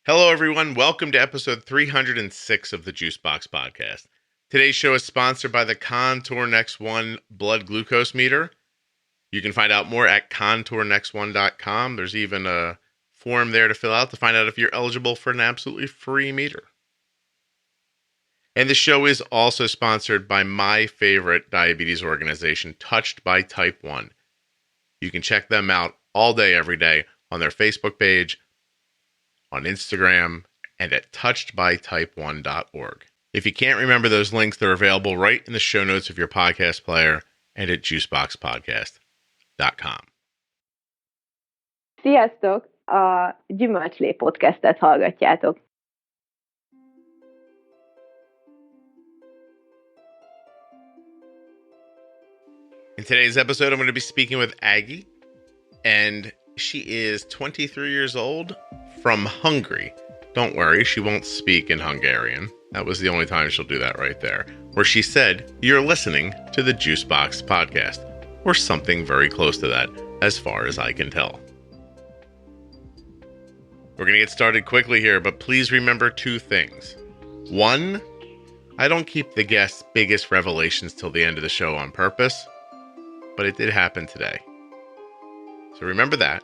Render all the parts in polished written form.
Hello, everyone. Welcome to episode 306 of the Juicebox Podcast. Today's show is sponsored by the Contour Next One blood glucose meter. You can find out more at contournext1.com. There's even a form there to fill out to find out if you're eligible for an absolutely free meter. And the show is also sponsored by my favorite diabetes organization, Touched by Type 1. You can check them out all day, every day on their Facebook page, on Instagram, and at touchedbytype1.org. If you can't remember those links, they're available right in the show notes of your podcast player and at juiceboxpodcast.com. Sziasztok! A Gyümölcslé podcastet hallgatjátok. In today's episode, I'm going to be speaking with Aggie, and she is 23 years old from Hungary. Don't worry, she won't speak in Hungarian. That was the only time she'll do that right there. Where she said, "You're listening to the Juicebox Podcast," or something very close to that, as far as I can tell. We're going to get started quickly here, but please remember two things. One, I don't keep the guest's biggest revelations till the end of the show on purpose, but it did happen today. So remember that.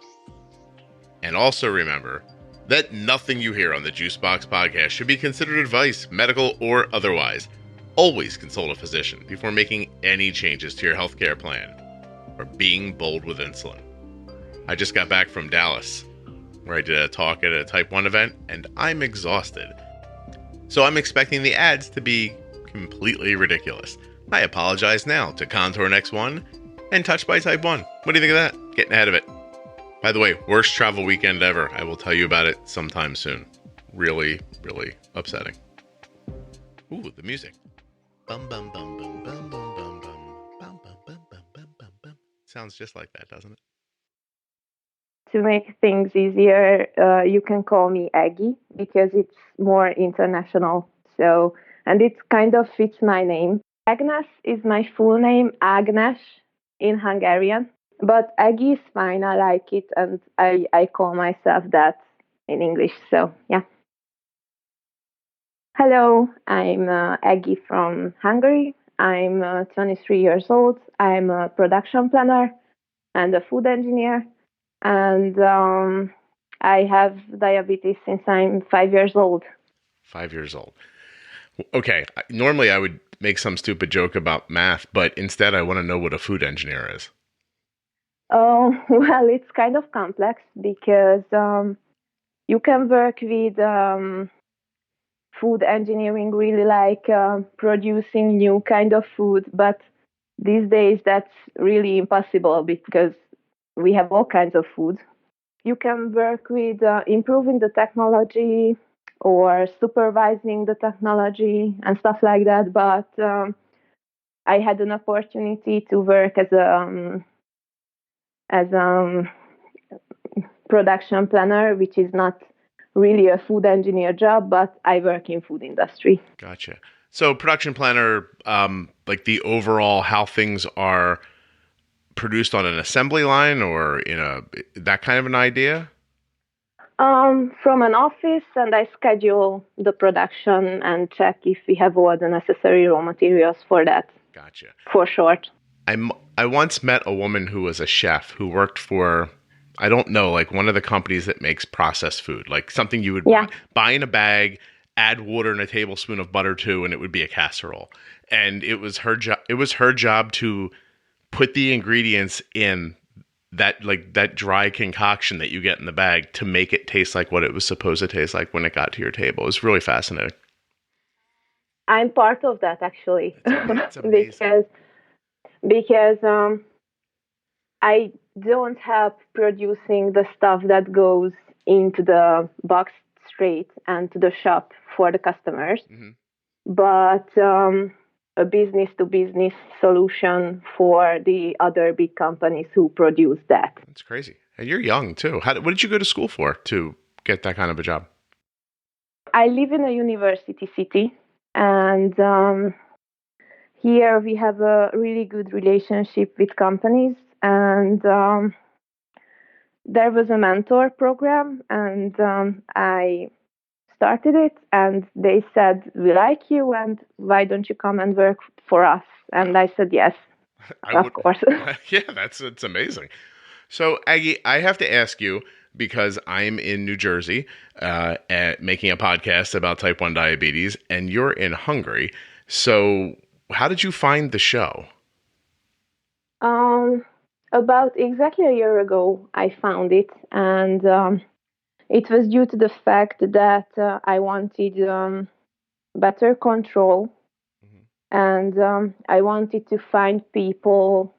And also remember that nothing you hear on the Juicebox Podcast should be considered advice, medical or otherwise. Always consult a physician before making any changes to your healthcare plan or being bold with insulin. I just got back from Dallas, where I did a talk at a Type 1 event, and I'm exhausted. So I'm expecting the ads to be completely ridiculous. I apologize now to Contour Next One and Touched by Type 1. What do you think of that? Getting ahead of it. By the way, worst travel weekend ever. I will tell you about it sometime soon. Really, really upsetting. Ooh, the music. Bum bum bum bum bum bum bum bum bum bum bum bum bum bum bum. Sounds just like that, doesn't it? To make things easier, you can call me Aggie because it's more international. So, and it kind of fits my name. Agnes is my full name, Agnes in Hungarian. But Aggie is fine, I like it, and I call myself that in English, so yeah. Hello, I'm Aggie from Hungary. I'm 23 years old. I'm a production planner and a food engineer, and I have diabetes since I'm 5 years old. 5 years old. Okay, normally I would make some stupid joke about math, but instead I want to know what a food engineer is. Oh, well, it's kind of complex because you can work with food engineering, really like producing new kind of food. But these days, that's really impossible because we have all kinds of food. You can work with improving the technology or supervising the technology and stuff like that. But I had an opportunity to work as a production planner, which is not really a food engineer job, but I work in food industry. Gotcha. So production planner, like the overall how things are produced on an assembly line or in that kind of an idea? From an office, and I schedule the production and check if we have all the necessary raw materials for that. Gotcha. For short. I once met a woman who was a chef who worked for, I don't know, like one of the companies that makes processed food, like something you would buy in a bag, add water and a tablespoon of butter to, and it would be a casserole. And it was her job. It was her job to put the ingredients in that dry concoction that you get in the bag to make it taste like what it was supposed to taste like when it got to your table. It was really fascinating. I'm part of that actually. That's amazing. because I don't help producing the stuff that goes into the box straight and to the shop for the customers, but a business-to-business solution for the other big companies who produce that. That's crazy. And you're young too. What did you go to school for to get that kind of a job? I live in a university city, and here we have a really good relationship with companies, and there was a mentor program, and I started it, and they said, "We like you, and why don't you come and work for us?" And I said, "Yes, of course." Yeah, it's amazing. So, Aggie, I have to ask you because I'm in New Jersey making a podcast about type 1 diabetes, and you're in Hungary. So, how did you find the show? About exactly a year ago, I found it, and it was due to the fact that I wanted better control, and I wanted to find people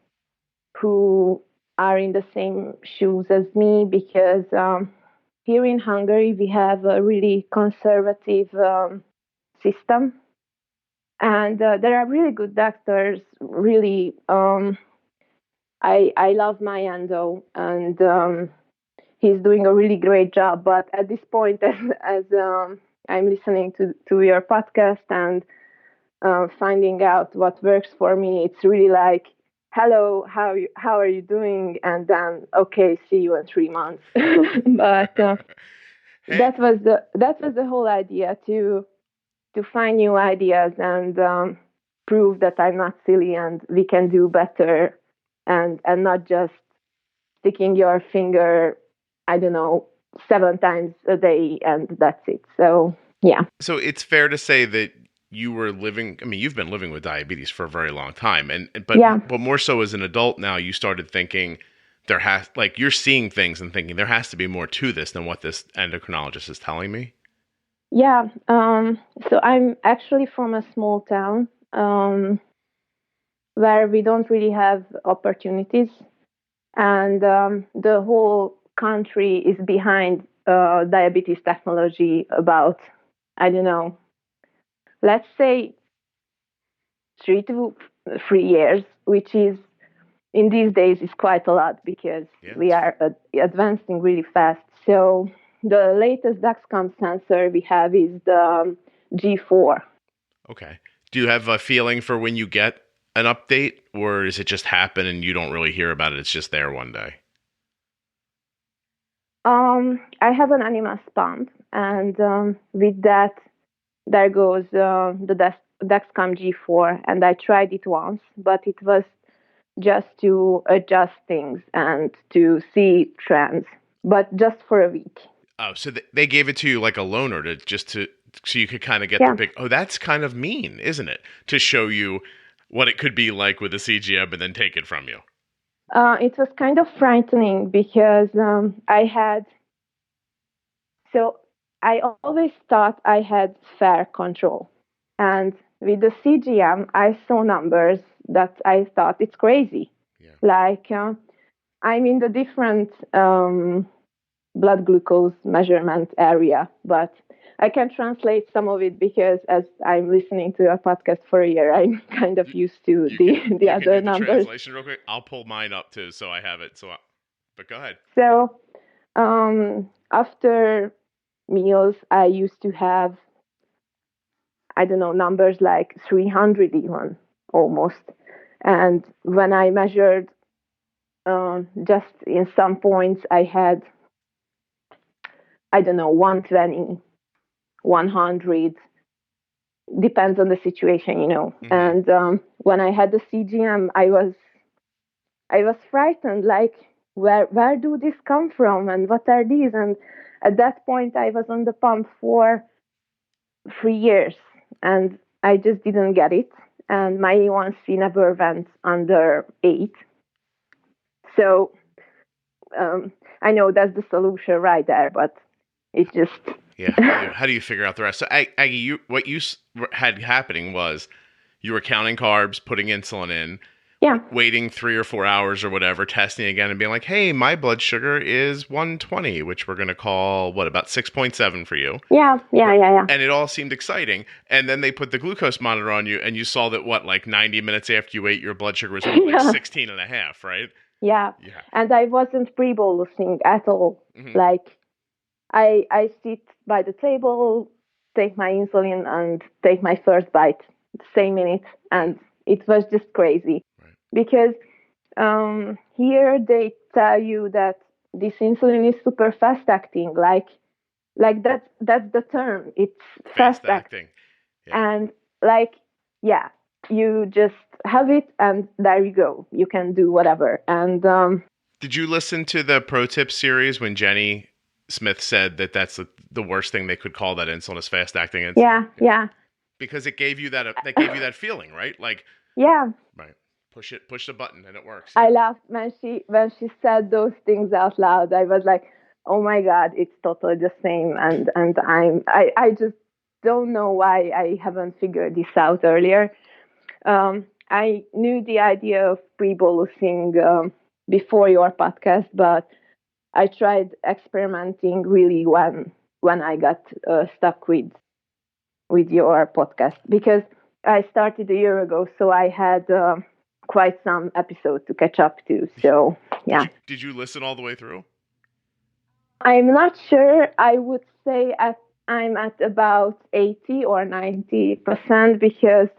who are in the same shoes as me, because here in Hungary we have a really conservative system, and there are really good doctors. Really, I love my endo, and he's doing a really great job. But at this point, as I'm listening to your podcast and finding out what works for me, it's really like, hello, how are you doing? And then, okay, see you in 3 months. But Hey. that was the whole idea, to find new ideas and prove that I'm not silly and we can do better, and not just sticking your finger, I don't know, 7 times a day and that's it. So yeah. So it's fair to say that you were living, I mean, you've been living with diabetes for a very long time, but more so as an adult now, you started thinking you're seeing things and thinking there has to be more to this than what this endocrinologist is telling me. Yeah. So I'm actually from a small town where we don't really have opportunities, and the whole country is behind diabetes technology about, I don't know, let's say 3 to 3 years, which is in these days is quite a lot, because we are advancing really fast. So the latest Dexcom sensor we have is the G4. Okay. Do you have a feeling for when you get an update, or does it just happen and you don't really hear about it? It's just there one day. I have an animal pump, and with that, there goes the Dexcom G4, and I tried it once, but it was just to adjust things and to see trends, but just for a week. Oh, so they gave it to you like a loaner so you could kind of get the big. Oh, that's kind of mean, isn't it? To show you what it could be like with a CGM and then take it from you. It was kind of frightening, because I always thought I had fair control. And with the CGM, I saw numbers that I thought it's crazy. Yeah. Like, I'm in the different blood glucose measurement area, but I can translate some of it, because as I'm listening to your podcast for a year, I'm kind of used to the other numbers. Translation real quick. I'll pull mine up too, so I have it. But go ahead. So after meals, I used to have, I don't know, numbers like 300 even, almost. And when I measured, just in some points, I had, I don't know, 120, 100, depends on the situation, Mm-hmm. And when I had the CGM, I was frightened, like, where do this come from, and what are these? And at that point, I was on the pump for 3 years, and I just didn't get it. And my A1C never went under 8. So I know that's the solution right there, but it just... Yeah. How do you figure out the rest? So, Aggie, what you had happening was you were counting carbs, putting insulin in, waiting 3 or 4 hours or whatever, testing again and being like, hey, my blood sugar is 120, which we're going to call, about 6.7 for you. Yeah. And it all seemed exciting. And then they put the glucose monitor on you, and you saw that, 90 minutes after you ate, your blood sugar was like 16 and a half, right? Yeah. And I wasn't pre-bolusing at all. Mm-hmm. Like, I sit by the table, take my insulin, and take my first bite the same minute. And it was just crazy. Right. Because here they tell you that this insulin is super fast acting. Like, Like that's the term. It's Fast fast act. acting. Yeah. And like, yeah, you just have it and there you go. You can do whatever. And Did you listen to the Pro Tip series when Jenny Smith said that that's the worst thing they could call that insulin is fast acting insulin? yeah. Because it gave you that feeling, right? Like, Yeah. right, push the button and it works. I laughed when she said those things out loud. I was like, "Oh my God, it's totally the same." And I just don't know why I haven't figured this out earlier. I knew the idea of pre-bolusing before your podcast, but I tried experimenting really when I got stuck with your podcast because I started a year ago, so I had quite some episodes to catch up to. So yeah, Did you listen all the way through? I'm not sure. I would say I'm at about 80 or 90% because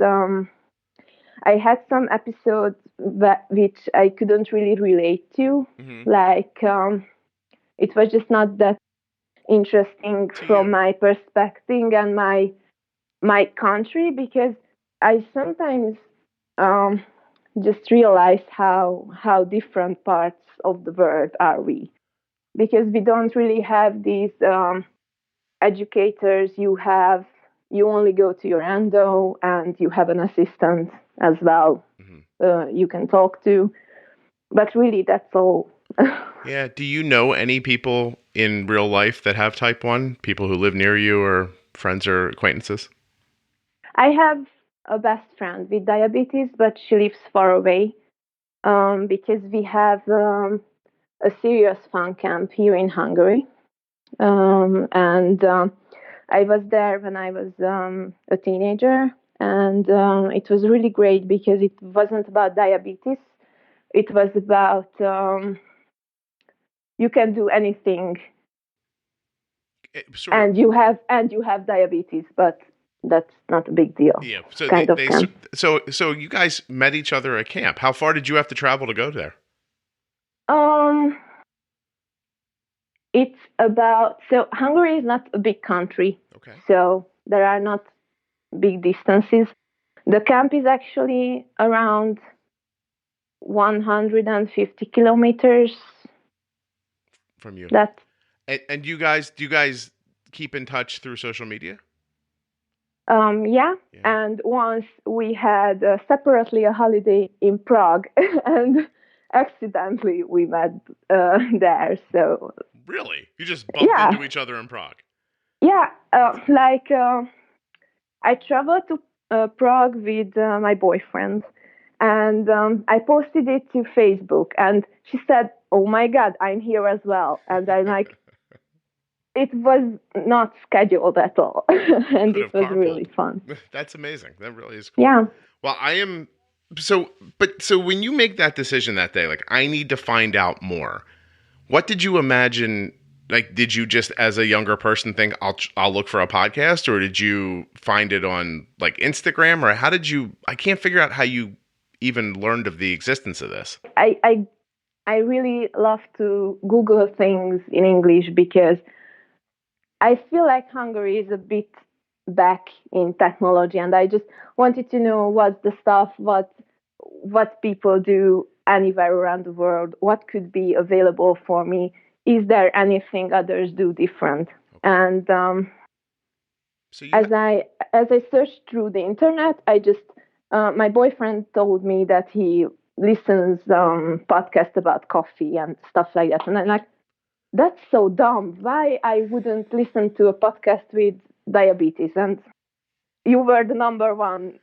I had some episodes which I couldn't really relate to, like it was just not that interesting from my perspective and my country, because I sometimes just realize how different parts of the world are we, because we don't really have these educators. You only go to your endo and you have an assistant as well. You can talk to, but really that's all. Yeah. Do you know any people in real life that have type 1? People who live near you or friends or acquaintances? I have a best friend with diabetes, but she lives far away because we have a serious fun camp here in Hungary. And I was there when I was a teenager, and it was really great because it wasn't about diabetes. It was about you can do anything, and you have diabetes, but that's not a big deal. Yeah. So camp. So you guys met each other at camp. How far did you have to travel to go there? It's about, so Hungary is not a big country. Okay. So there are not big distances. The camp is actually around 150 kilometers from you. That. And do you guys keep in touch through social media? Yeah. And once we had separately a holiday in Prague, and accidentally we met there. So really, you just bumped into each other in Prague? Yeah, I traveled to Prague with my boyfriend, and I posted it to Facebook, and she said, "Oh my God, I'm here as well," and I'm like. It was not scheduled at all, and it was really fun. That's amazing. That really is cool. Yeah. Well, I am so when you make that decision that day, like, I need to find out more. What did you imagine? Like, did you just, as a younger person, think I'll look for a podcast, or did you find it on like Instagram, or how did you? I can't figure out how you even learned of the existence of this. I really love to Google things in English because I feel like Hungary is a bit back in technology, and I just wanted to know what's the stuff, what people do anywhere around the world, what could be available for me. Is there anything others do different? And as I searched through the internet, I just my boyfriend told me that he listens podcasts about coffee and stuff like that, and I'm like, that's so dumb. Why I wouldn't listen to a podcast with diabetes? And you were the number one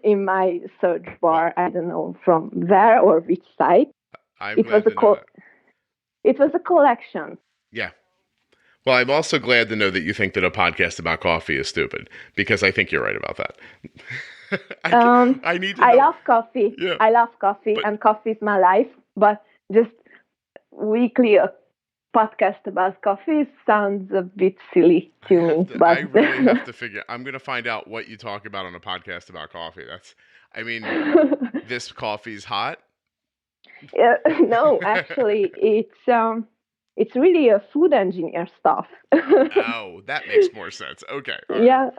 in my search bar. I don't know from where or which site. It was a collection. Yeah. Well, I'm also glad to know that you think that a podcast about coffee is stupid, because I think you're right about that. I need to know. I love coffee. Yeah. I love coffee, and coffee is my life. But just weekly podcast about coffee sounds a bit silly to me. But I really have to figure. I'm going to find out what you talk about on a podcast about coffee. This coffee's hot. No, actually, it's really a food engineer stuff. Oh, that makes more sense. Okay. All right. Yeah.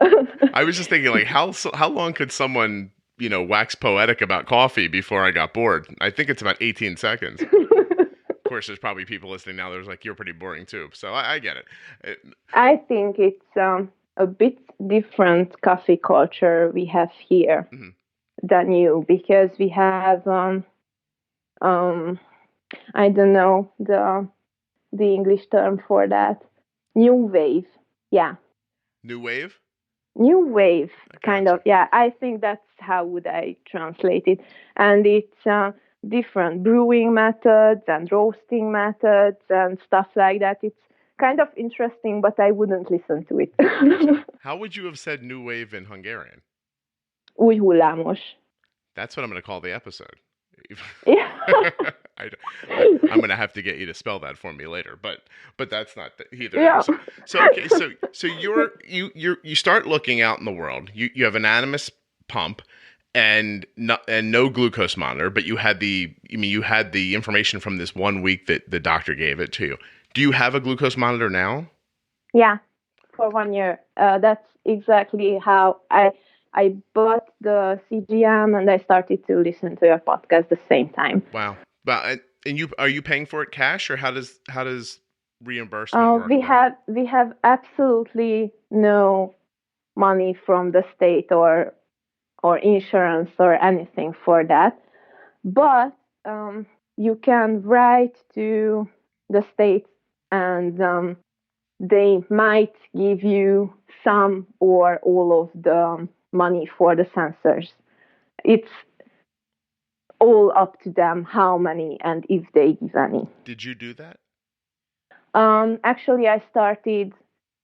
I was just thinking, like, how long could someone, wax poetic about coffee before I got bored? I think it's about 18 seconds. Of course, there's probably people listening now that's like, you're pretty boring too. So I get it. I think it's a bit different coffee culture we have here than you, because we have I don't know the English term for that. New wave. Yeah. New wave? New wave, kind Gotcha. of. Yeah, I think that's how would I translate it. And it's different brewing methods and roasting methods and stuff like that. It's kind of interesting, but I wouldn't listen to it. Gotcha. How would you have said new wave in Hungarian? Új hullámos. That's what I'm going to call the episode. Yeah. I'm going to have to get you to spell that for me later, but that's not either. Yeah. So you start looking out in the world. You have an Animus pump and no glucose monitor, but you had the information from this 1 week that the doctor gave it to you. Do you have a glucose monitor now? Yeah, for 1 year. That's exactly how I bought the CGM and I started to listen to your podcast the same time. Wow. But are you paying for it cash, or how does reimbursement work? We have absolutely no money from the state or insurance or anything for that. But you can write to the state and they might give you some or all of the money for the sensors. It's all up to them how many and if they give any. Did you do that? Actually, I started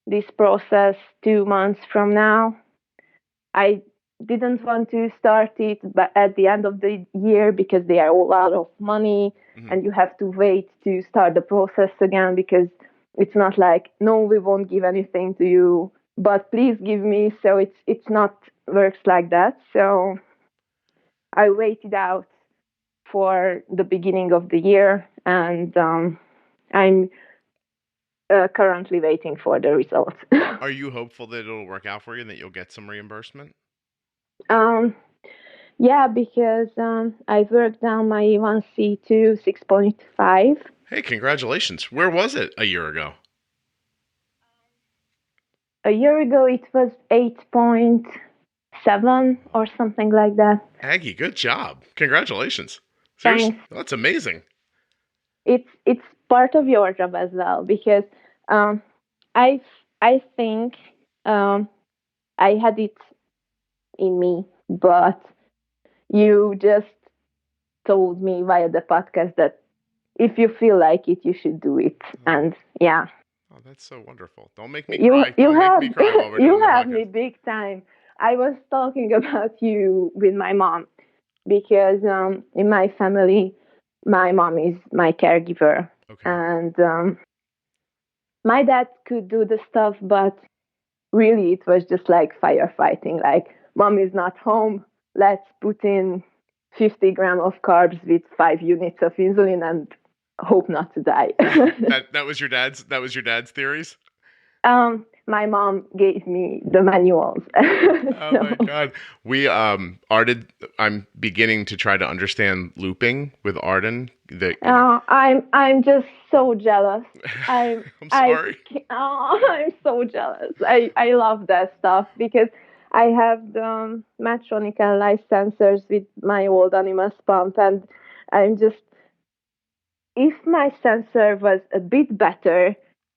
this process 2 months from now. I didn't want to start it but at the end of the year because they are all out of money and you have to wait to start the process again, because it's not like, no, we won't give anything to you, but please give me. So it's not works like that. So I waited out for the beginning of the year, and I'm currently waiting for the results. Are you hopeful that it'll work out for you and that you'll get some reimbursement? Yeah, because I worked down my A1C to 6.5. Hey, congratulations. Where was it a year ago? A year ago, it was 8.7 or something like that. Aggie, good job. Congratulations. Seriously, Thanks. that's amazing. It's part of your job as well, because I think I had it in me, but you just told me via the podcast that if you feel like it, you should do it. And yeah. Oh, that's so wonderful. Don't make me cry. Make me cry while we're doing you the have podcast. me big time. I was talking about you with my mom, because in my family, my mom is my caregiver. Okay. And my dad could do the stuff, but really it was just like firefighting. Like, mom is not home, let's put in 50 grams of carbs with 5 units of insulin and hope not to die. that was your dad's theories? My mom gave me the manuals. Oh my God. Arden, I'm beginning to try to understand looping with Arden. I'm just so jealous. I'm sorry. I'm so jealous. I love that stuff, because I have the Medtronic and Life sensors with my old Animus pump, and I'm just, if my sensor was a bit better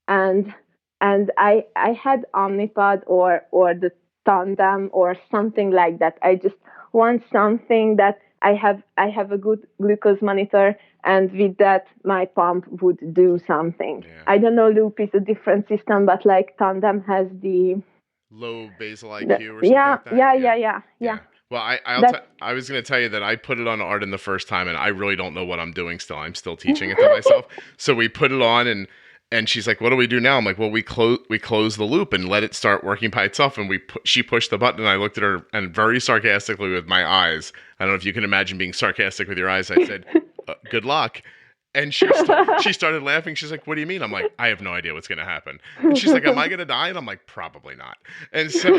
and I had Omnipod or the Tandem or something like that. I just want something that I have a good glucose monitor, and with that my pump would do something. Yeah. I don't know, Loop is a different system, but like Tandem has the low basal IQ or something like that. Yeah. Well, I was going to tell you that I put it on Arden the first time, and I really don't know what I'm doing still. I'm still teaching it to myself. So we put it on, and she's like, "What do we do now?" I'm like, "Well, we close the loop and let it start working by itself." And she pushed the button, and I looked at her, and very sarcastically with my eyes, I don't know if you can imagine being sarcastic with your eyes, I said, "Good luck." And she started laughing. She's like, what do you mean? I'm like, I have no idea what's going to happen. And she's like, am I going to die? And I'm like, probably not. And so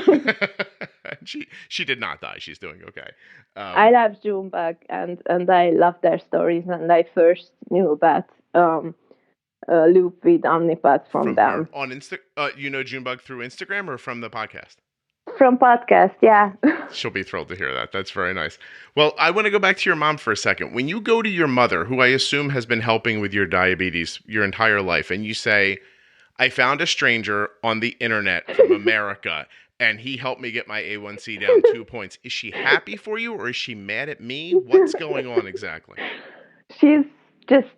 she did not die. She's doing okay. I love Junebug, and I love their stories. And I first knew about Loop with Omnipod from them. On you know Junebug through Instagram or from the podcast? From podcast, yeah. She'll be thrilled to hear that. That's very nice. Well, I want to go back to your mom for a second. When you go to your mother, who I assume has been helping with your diabetes your entire life, and you say, I found a stranger on the internet from America, and he helped me get my A1C down 2 points. Is she happy for you, or is she mad at me? What's going on exactly? She's just,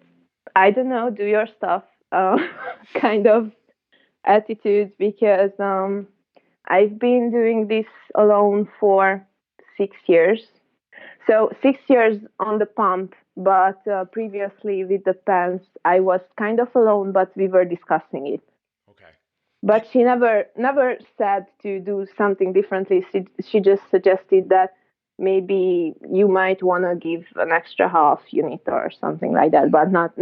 I don't know, do your stuff kind of attitude, because I've been doing this alone for 6 years. So 6 years on the pump, but previously with the pens, I was kind of alone, but we were discussing it. Okay. But she never said to do something differently. She just suggested that maybe you might want to give an extra half unit or something like that, but not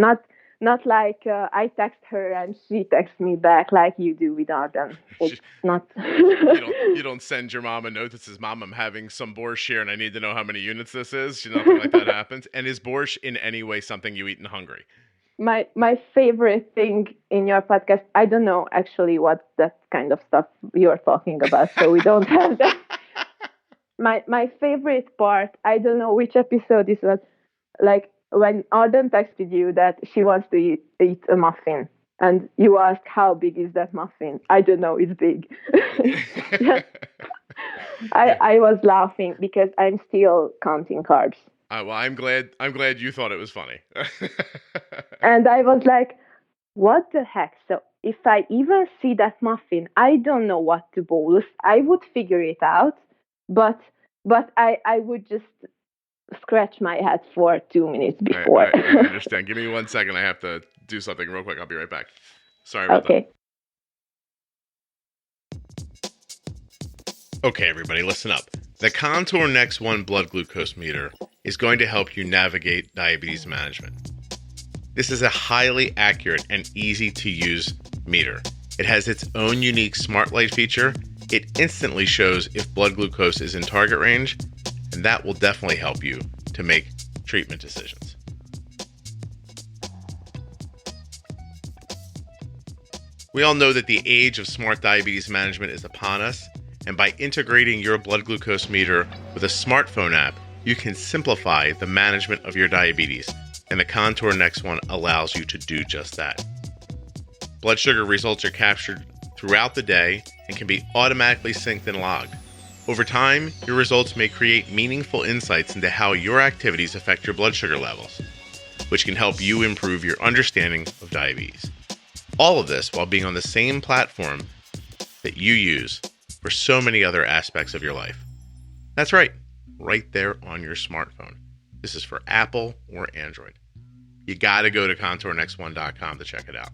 like I text her and she texts me back like you do with Arden. It's not. you don't send your mom a note that says, Mom, I'm having some borscht here and I need to know how many units this is. Nothing like that happens. And is borscht in any way something you eat in Hungary? My favorite thing in your podcast, I don't know actually what that kind of stuff you're talking about, so we don't have that. My favorite part, I don't know which episode this was, like, when Arden texted you that she wants to eat a muffin, and you asked, how big is that muffin? I don't know, it's big. I was laughing because I'm still counting carbs. Well, I'm glad you thought it was funny. And I was like, what the heck? So if I even see that muffin, I don't know what to bolus. I would figure it out, but I would just scratch my head for 2 minutes before. I understand. Give me 1 second. I have to do something real quick. I'll be right back. Sorry about that. Okay, everybody, listen up. The Contour Next One blood glucose meter is going to help you navigate diabetes management. This is a highly accurate and easy to use meter. It has its own unique smart light feature. It instantly shows if blood glucose is in target range, and that will definitely help you to make treatment decisions. We all know that the age of smart diabetes management is upon us, and by integrating your blood glucose meter with a smartphone app, you can simplify the management of your diabetes, and the Contour Next One allows you to do just that. Blood sugar results are captured throughout the day and can be automatically synced and logged. Over time, your results may create meaningful insights into how your activities affect your blood sugar levels, which can help you improve your understanding of diabetes. All of this while being on the same platform that you use for so many other aspects of your life. That's right there on your smartphone. This is for Apple or Android. You got to go to contournextone.com to check it out.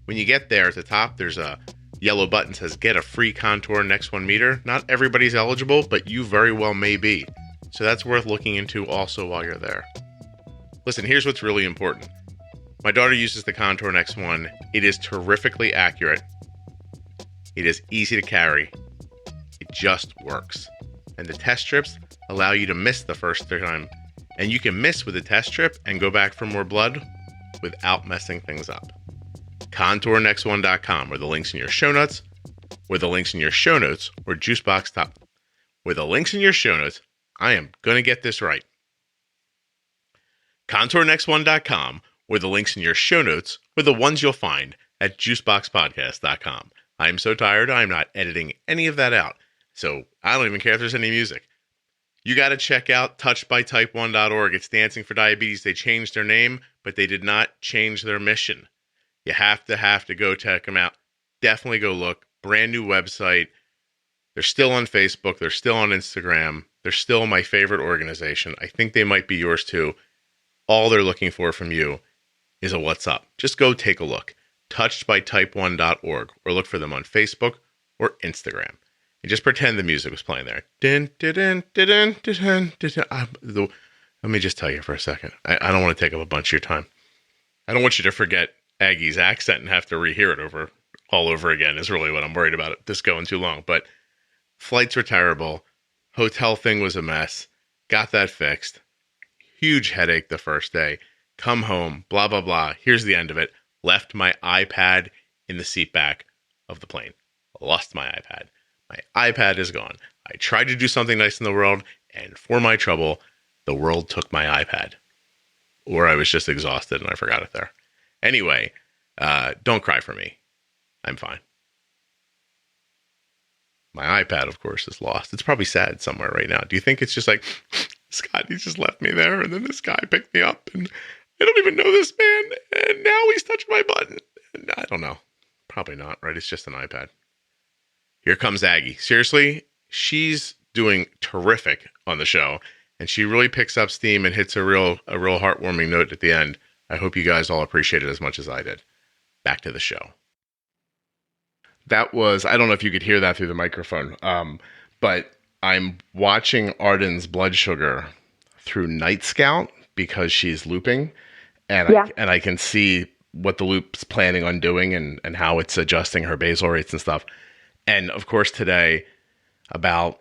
When you get there, at the top, there's a yellow button that says get a free Contour Next One meter. Not everybody's eligible, but you very well may be. So that's worth looking into also while you're there. Listen, here's what's really important. My daughter uses the Contour Next One. It is terrifically accurate. It is easy to carry. It just works. And the test strips allow you to miss the first time. And you can miss with a test strip and go back for more blood without messing things up. ContourNext1.com, or the links in your show notes, or Juicebox. With the links in your show notes, I am going to get this right. ContourNext1.com, or the links in your show notes, or the ones you'll find at JuiceboxPodcast.com. I'm so tired, I'm not editing any of that out. So I don't even care if there's any music. You got to check out touchedbytype1.org. It's Dancing for Diabetes. They changed their name, but they did not change their mission. You have to go check them out. Definitely go look. Brand new website. They're still on Facebook. They're still on Instagram. They're still my favorite organization. I think they might be yours too. All they're looking for from you is a what's up. Just go take a look. Touchedbytype1.org, or look for them on Facebook or Instagram. And just pretend the music was playing there. Let me just tell you for a second. I don't want to take up a bunch of your time. I don't want you to forget Aggie's accent and have to rehear it all over again is really what I'm worried about, this going too long. But flights were terrible. Hotel thing was a mess. Got that fixed. Huge headache the first day. Come home, blah, blah, blah. Here's the end of it. Left my iPad in the seat back of the plane. Lost my iPad. My iPad is gone. I tried to do something nice in the world, and for my trouble, the world took my iPad. Or I was just exhausted and I forgot it there. Anyway, don't cry for me. I'm fine. My iPad, of course, is lost. It's probably sad somewhere right now. Do you think it's just like, Scott, he just left me there, and then this guy picked me up, and I don't even know this man, and now he's touching my button? And I don't know. Probably not, right? It's just an iPad. Here comes Aggie. Seriously, she's doing terrific on the show, and she really picks up steam and hits a real heartwarming note at the end. I hope you guys all appreciate it as much as I did. Back to the show. That was, I don't know if you could hear that through the microphone, but I'm watching Arden's blood sugar through Night Scout because she's looping, and I can see what the loop's planning on doing and how it's adjusting her basal rates and stuff. And of course today, about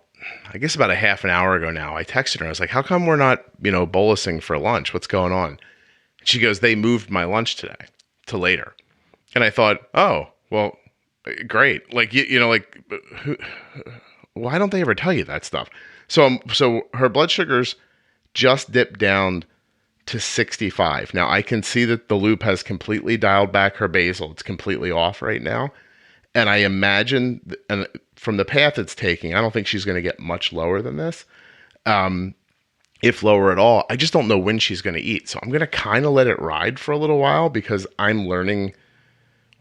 a half an hour ago now, I texted her. I was like, how come we're not, bolusing for lunch? What's going on? She goes, they moved my lunch today to later. And I thought, oh, well, great. Like, why don't they ever tell you that stuff? So her blood sugars just dipped down to 65. Now I can see that the loop has completely dialed back her basal. It's completely off right now. And I imagine, and from the path it's taking, I don't think she's going to get much lower than this. If lower at all. I just don't know when she's going to eat. So I'm going to kind of let it ride for a little while because I'm learning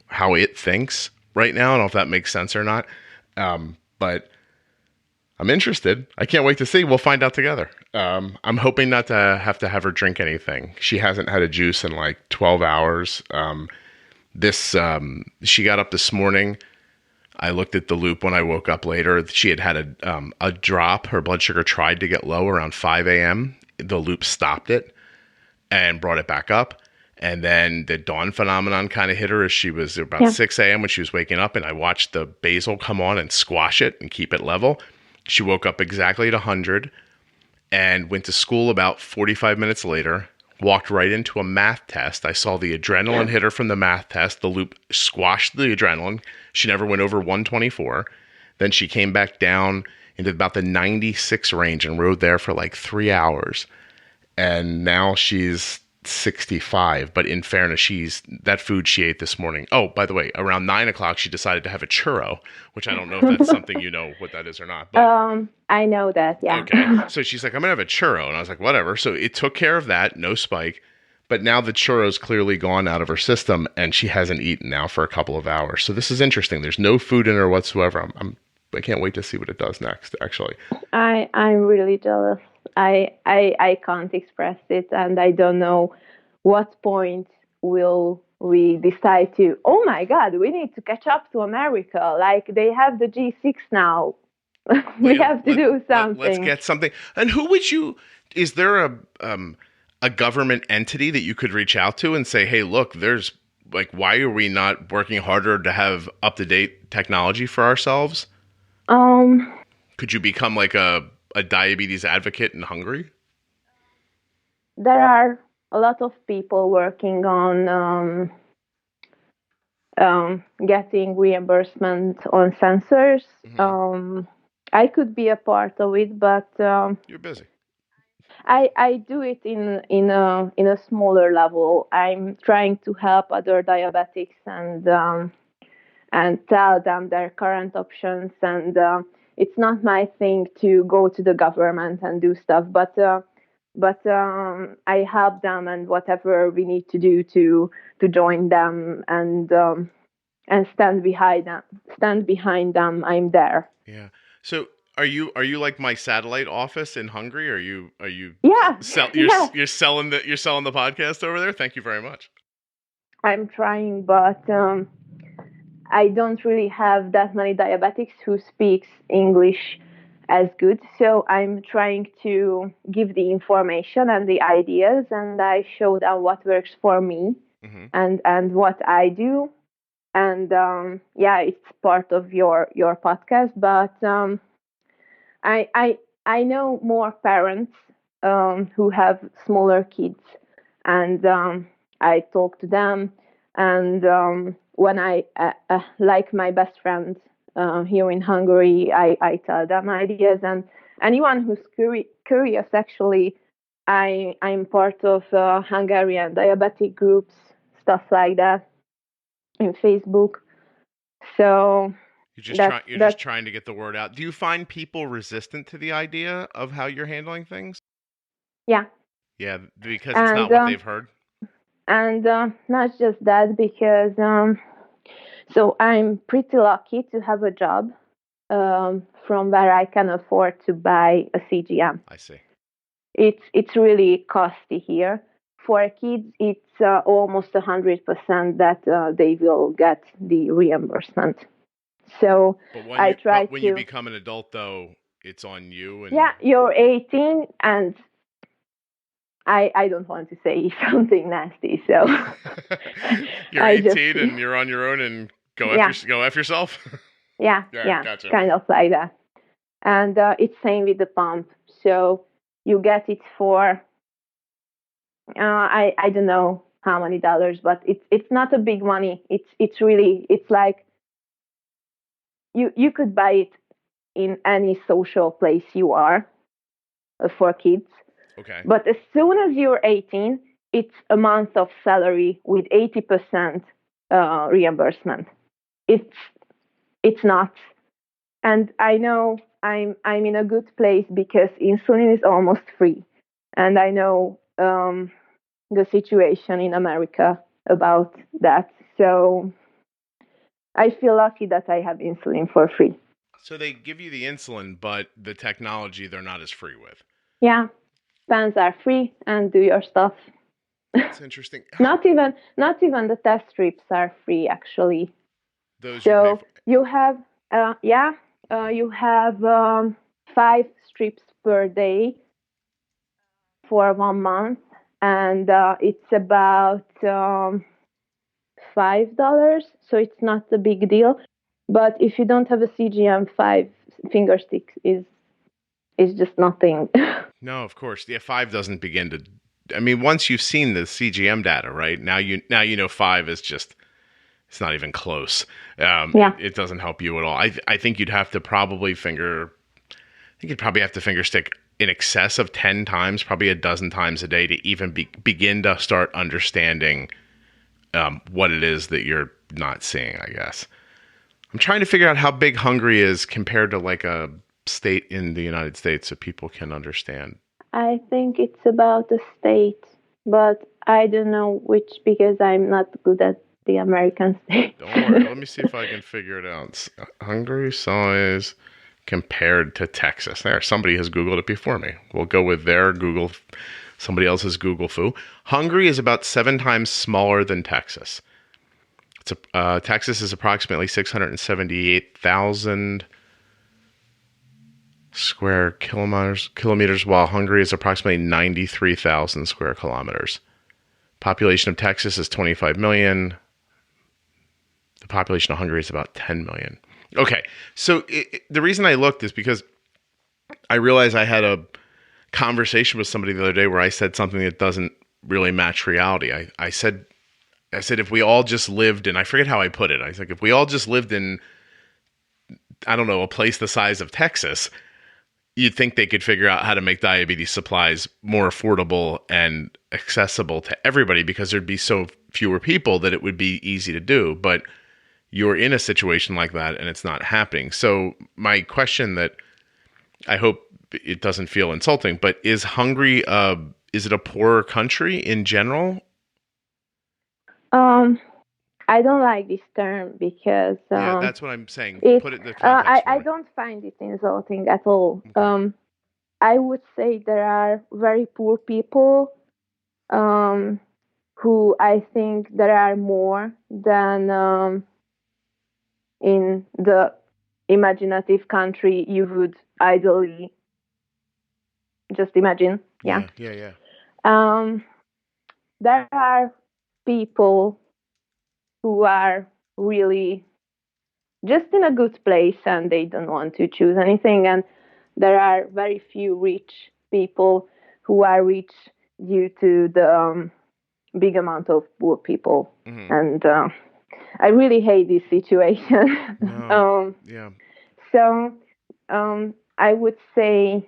how it thinks right now. I don't know if that makes sense or not. But I'm interested. I can't wait to see. We'll find out together. I'm hoping not to have her drink anything. She hasn't had a juice in like 12 hours. She got up this morning. I looked at the loop when I woke up later. She had a drop. Her blood sugar tried to get low around 5 a.m. The loop stopped it and brought it back up. And then the dawn phenomenon kind of hit her as she was about 6 a.m. when she was waking up. And I watched the basal come on and squash it and keep it level. She woke up exactly at 100 and went to school about 45 minutes later. Walked right into a math test. I saw the adrenaline hit her from the math test. The loop squashed the adrenaline. She never went over 124. Then she came back down into about the 96 range and rode there for like 3 hours. And now she's 65. But in fairness, that food she ate this morning. Oh, by the way, around 9 o'clock, she decided to have a churro, which I don't know if that's something you know what that is or not. But, I know that, yeah. Okay. So she's like, I'm going to have a churro. And I was like, whatever. So it took care of that. No spike. But now the churro's clearly gone out of her system and she hasn't eaten now for a couple of hours. So this is interesting. There's no food in her whatsoever. I can't wait to see what it does next, actually. I'm really jealous. I can't express it, and I don't know what point will we decide to, oh my God, we need to catch up to America. Like they have the G6 now. We have to do something. Let's get something. And is there a government entity that you could reach out to and say, hey, look, there's like, why are we not working harder to have up-to-date technology for ourselves? Could you become like a diabetes advocate in Hungary? There are a lot of people working on getting reimbursement on sensors. Mm-hmm. I could be a part of it, but you're busy. I do it in a smaller level. I'm trying to help other diabetics and tell them their current options. And it's not my thing to go to the government and do stuff, but I help them and whatever we need to do to join them and stand behind them. I'm there. Yeah. So are you like my satellite office in Hungary? Are you? Yeah. You're selling the podcast over there. Thank you very much. I'm trying, but I don't really have that many diabetics who speaks English as good. So I'm trying to give the information and the ideas, and I show them what works for me. and what I do. And it's part of your podcast. But I I I know more parents who have smaller kids, and I talk to them. And when I like my best friend here in Hungary, I tell them ideas. And anyone who's curious, actually, I'm part of Hungarian diabetic groups, stuff like that, in Facebook. So You're just trying to get the word out. Do you find people resistant to the idea of how you're handling things? yeah. Yeah, because it's not what they've heard. And not just that, because so I'm pretty lucky to have a job from where I can afford to buy a CGM. I see. It's really costly here. For kids, it's almost 100% that they will get the reimbursement. So when you become an adult, though, it's on you. And yeah, you're 18, and I don't want to say something nasty. So you're 18 and you're on your own, and go F yourself. yeah, gotcha. Kind of like that. And it's same with the pump. So you get it for I don't know how many dollars, but it's not a big money. It's like you could buy it in any social place you are for kids. Okay. But as soon as you're 18, it's a month of salary with 80% reimbursement. It's not. And I know I'm in a good place because insulin is almost free, and I know the situation in America about that. So I feel lucky that I have insulin for free. So they give you the insulin, but the technology they're not as free with. Yeah, pens are free, and do your stuff. That's interesting. Not even the test strips are free, actually. Those so you have you have 5 strips per day for 1 month, and it's about $5. So it's not a big deal. But if you don't have a CGM, 5 finger sticks is just nothing. No, of course. Yeah, 5 doesn't begin to. I mean, once you've seen the CGM data, right? Now you know 5 is just. It's not even close. It doesn't help you at all. I think you'd have to probably finger stick in excess of 10 times, probably a dozen times a day to even begin to start understanding what it is that you're not seeing, I guess. I'm trying to figure out how big Hungary is compared to like a state in the United States so people can understand. I think it's about a state, but I don't know which because I'm not good at the American state. Don't worry. Let me see if I can figure it out. Hungary size compared to Texas. There, somebody has Googled it before me. We'll go with their Google, somebody else's Google foo. Hungary is about 7 times smaller than Texas. Texas is approximately 678,000 square kilometers, while Hungary is approximately 93,000 square kilometers. Population of Texas is 25 million. The population of Hungary is about 10 million. Okay, so the reason I looked is because I realized I had a conversation with somebody the other day where I said something that doesn't really match reality. I said if we all just lived in, I forget how I put it. I was like, if we all just lived in, I don't know, a place the size of Texas, you'd think they could figure out how to make diabetes supplies more affordable and accessible to everybody because there'd be so fewer people that it would be easy to do. But you're in a situation like that and it's not happening. So my question that I hope it doesn't feel insulting, but is Hungary, is it a poorer country in general? I don't like this term because yeah, that's what I'm saying. Put it in the context. I don't find it insulting at all. Okay. I would say there are very poor people who I think there are more than in the imaginative country you would ideally just imagine. Yeah. Yeah. There are people who are really just in a good place and they don't want to choose anything. And there are very few rich people who are rich due to the big amount of poor people. Mm-hmm. And I really hate this situation. No. Yeah. So I would say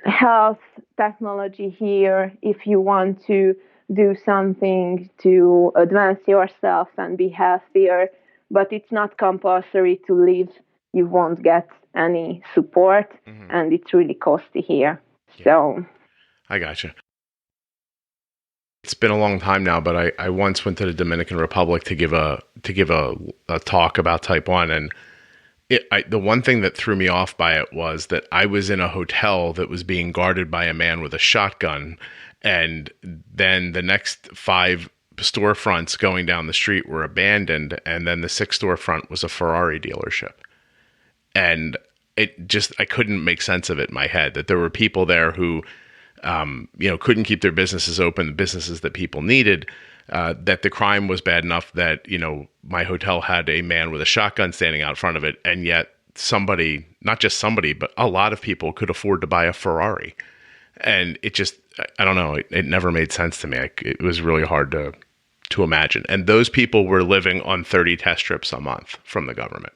health technology here, if you want to do something to advance yourself and be healthier, but it's not compulsory to live, you won't get any support, and it's really costly here. Yeah. So I gotcha. It's been a long time now, but I once went to the Dominican Republic to give a talk about type 1, and the one thing that threw me off by it was that I was in a hotel that was being guarded by a man with a shotgun, and then the next 5 storefronts going down the street were abandoned, and then the 6th storefront was a Ferrari dealership. And I couldn't make sense of it in my head, that there were people there who couldn't keep their businesses open, the businesses that people needed, that the crime was bad enough that, my hotel had a man with a shotgun standing out front of it. And yet somebody, not just somebody, but a lot of people could afford to buy a Ferrari. And it just, I don't know, it never made sense to me. It was really hard to imagine. And those people were living on 30 test strips a month from the government.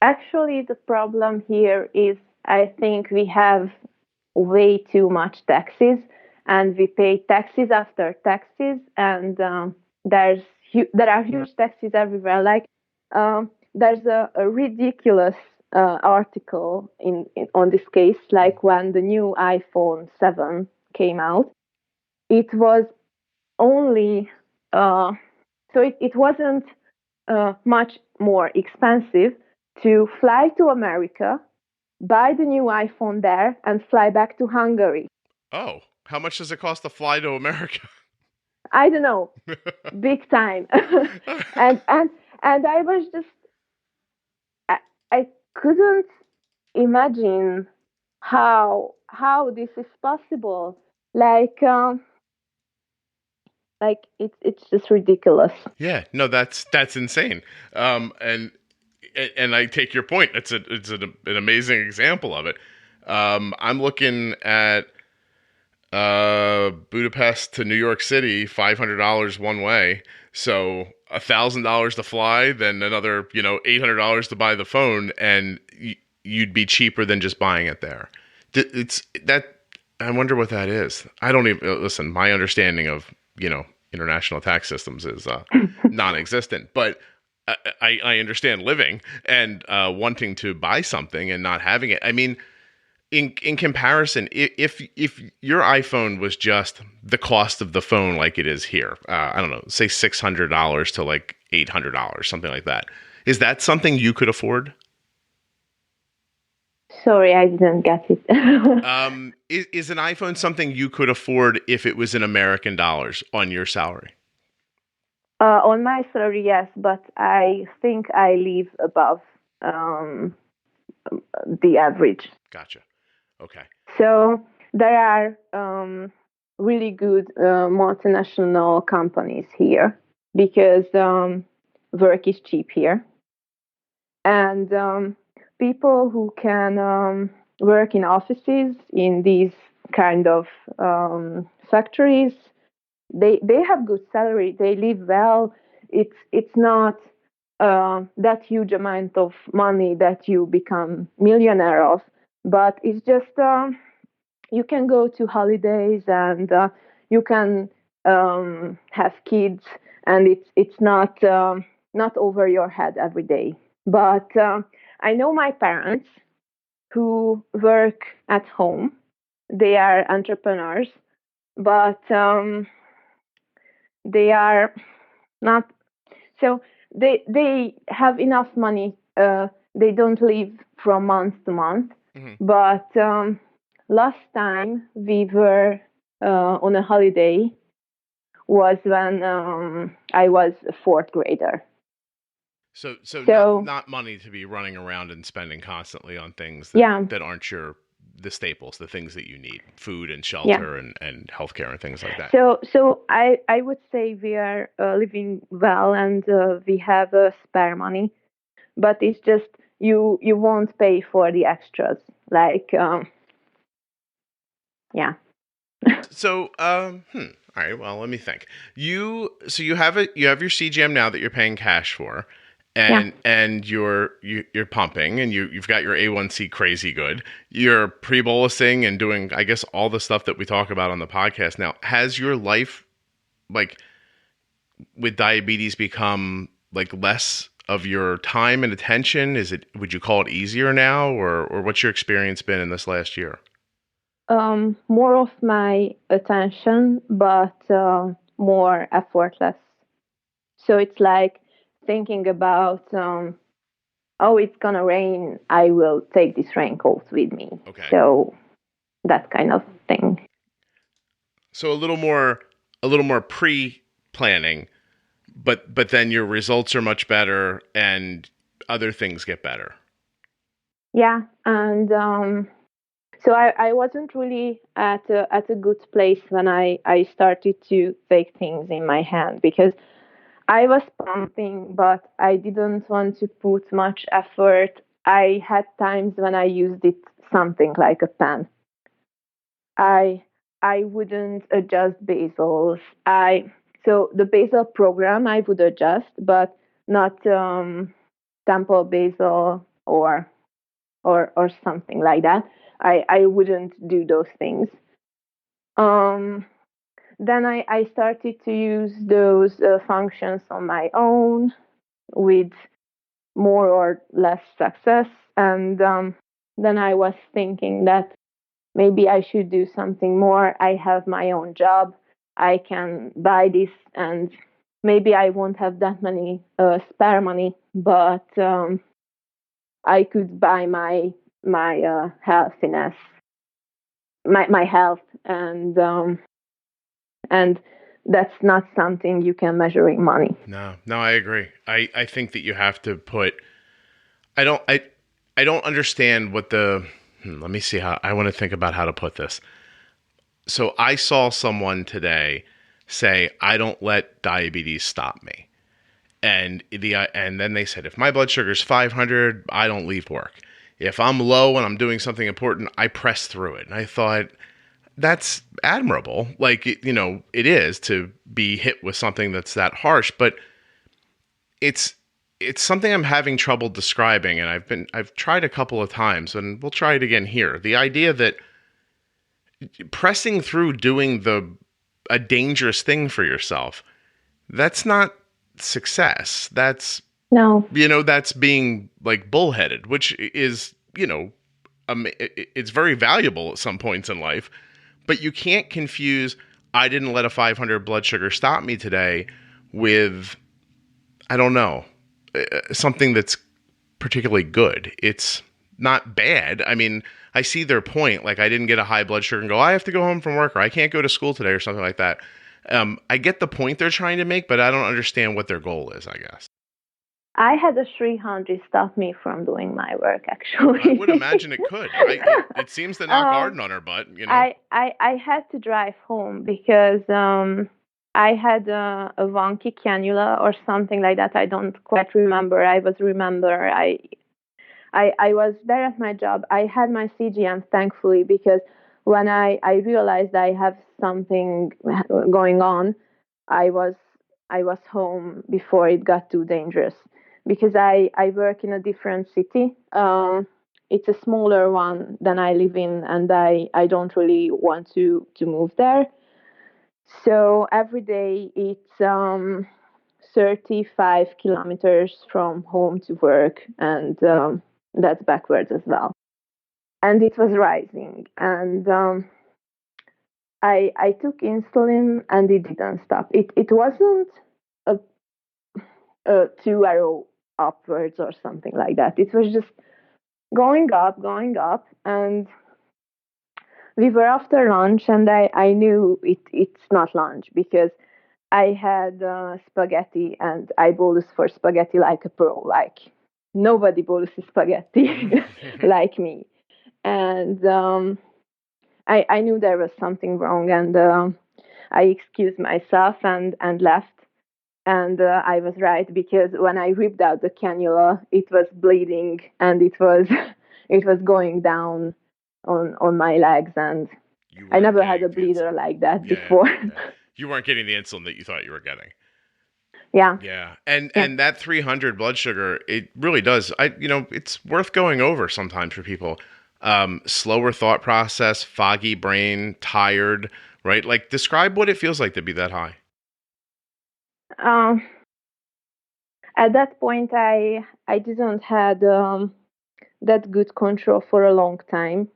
actually, the problem here is I think we have way too much taxes, and we pay taxes after taxes, and there are huge taxes everywhere. Like there's a ridiculous article on this case. Like when the new iPhone 7 came out, it was only it wasn't much more expensive to fly to America, buy the new iPhone there, and fly back to Hungary. Oh, how much does it cost to fly to America? I don't know, big time. and I was just I couldn't imagine how this is possible. Like it's just ridiculous. Yeah, no, that's insane. And I take your point. It's an amazing example of it. I'm looking at Budapest to New York City, $500 one way. So $1,000 to fly, then another, $800 to buy the phone, and you'd be cheaper than just buying it there. It's that. I wonder what that is. I don't even listen. My understanding of international tax systems is non-existent, but I understand living and wanting to buy something and not having it. I mean, in comparison, if your iPhone was just the cost of the phone like it is here, I don't know, say $600 to like $800, something like that, is that something you could afford? Sorry, I didn't get it. Is an iPhone something you could afford if it was in American dollars on your salary? On my salary, yes, but I think I live above the average. Gotcha. Okay. So there are really good multinational companies here because work is cheap here. And people who can work in offices in these kind of factories, they have good salary. They live well. It's not that huge amount of money that you become millionaire of, but it's just you can go to holidays and you can have kids, and it's not over your head every day. But I know my parents who work at home. They are entrepreneurs, but they are not. So they have enough money. They don't live from month to month. Mm-hmm. But last time we were on a holiday was when I was a 4th grader. So not money to be running around and spending constantly on things that aren't your the staples, the things that you need, food and Yeah. shelter and healthcare and things like that. So I would say we are living well, and we have spare money, but it's just you won't pay for the extras. Like yeah. So, all right. Well, let me think. You have you have your CGM now that you're paying cash for, and you're pumping, and you've got your A1C crazy good. You're pre-bolusing and doing, I guess, all the stuff that we talk about on the podcast. Now, has your life, like, with diabetes, become like less of your time and attention? Would you call it easier now, or what's your experience been in this last year? More of my attention, but more effortless. So it's like thinking about, oh, it's gonna rain. I will take this raincoat with me. Okay. So that kind of thing. So a little more pre-planning, but then your results are much better and other things get better. Yeah, and so I wasn't really at a good place when I started to take things in my hand, because I was pumping, but I didn't want to put much effort. I had times when I used it something like a pen. I I wouldn't adjust basals. So the basal program I would adjust, but not temple basal or something like that. I wouldn't do those things. Um, then I started to use those functions on my own with more or less success. And then I was thinking that maybe I should do something more. I have my own job. I can buy this, and maybe I won't have that many spare money, but I could buy my healthiness, my health, and that's not something you can measure in money. No, I agree. I think that you have to put. I don't understand what the. Let me see how I want to think about how to put this. So I saw someone today say, "I don't let diabetes stop me," and then they said, "If my blood sugar is 500, I don't leave work. If I'm low and I'm doing something important, I press through it." And I thought, that's admirable. Like, it is to be hit with something that's that harsh, but it's something I'm having trouble describing. And I've tried a couple of times, and we'll try it again here. The idea that pressing through doing a dangerous thing for yourself, that's not success. That's No. That's being like bullheaded, which is, it's very valuable at some points in life. But you can't confuse, I didn't let a 500 blood sugar stop me today, with, I don't know, something that's particularly good. It's not bad. I mean, I see their point. Like, I didn't get a high blood sugar and go, I have to go home from work, or I can't go to school today, or something like that. I get the point they're trying to make, but I don't understand what their goal is, I guess. I had a 300 stop me from doing my work, actually. I would imagine it could. It seems to knock Arden on her butt, I had to drive home because I had a wonky cannula or something like that. I don't quite remember. I was there at my job. I had my CGM, thankfully, because when I realized I have something going on, I was home before it got too dangerous, because I work in a different city. It's a smaller one than I live in, and I don't really want to move there. So every day it's 35 kilometers from home to work, and that's backwards as well. And it was rising, and I took insulin, and it didn't stop. It wasn't a 2 arrow upwards or something like that. It was just going up, and we were after lunch, and I knew it's not lunch, because I had spaghetti, and I bolus for spaghetti like a pro. Like, nobody boluses spaghetti like me. And I knew there was something wrong, and I excused myself and left. And I was right, because when I ripped out the cannula, it was bleeding, and it was it was going down on my legs, and You I weren't never had getting a the bleeder insulin. like that Yeah, before. yeah. You weren't getting the insulin that you thought you were getting. Yeah, Yeah. And yeah. and that 300 blood sugar, it really does. It's worth going over sometimes for people. Slower thought process, foggy brain, tired, right? Like, describe what it feels like to be that high. Um, at that point, I didn't had that good control for a long time.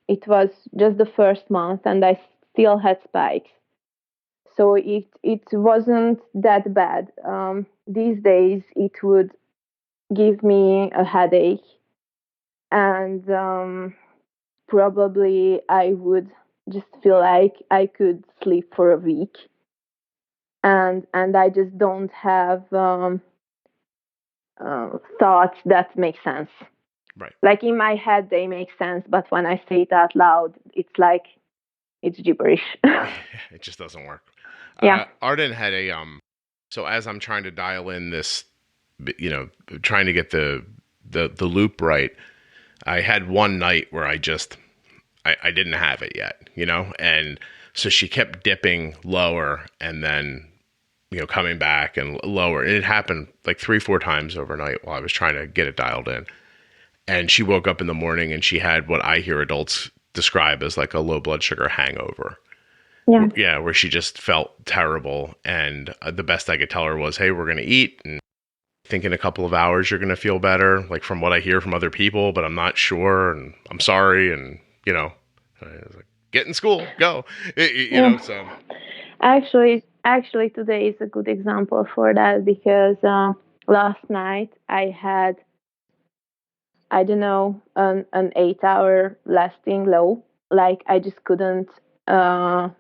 It was just the first month, and I still had spikes. So it wasn't that bad. These days, it would give me a headache, and probably I would just feel like I could sleep for a week, and I just don't have thoughts that make sense. Right. Like in my head, they make sense, but when I say it out loud, it's like it's gibberish. It just doesn't work. Yeah. Arden had so as I'm trying to dial in this, trying to get the loop right, I had one night where I didn't have it yet, and so she kept dipping lower and then, coming back and lower. And it happened like 3-4 times overnight while I was trying to get it dialed in. And she woke up in the morning and she had what I hear adults describe as like a low blood sugar hangover. Yeah. Yeah, where she just felt terrible. And the best I could tell her was, hey, we're going to eat. And I think in a couple of hours, you're going to feel better, like from what I hear from other people, but I'm not sure. And I'm sorry. And, I was like, get in school, go, so. Actually, today is a good example for that, because last night I had, I don't know, an 8 hour lasting low. Like I just couldn't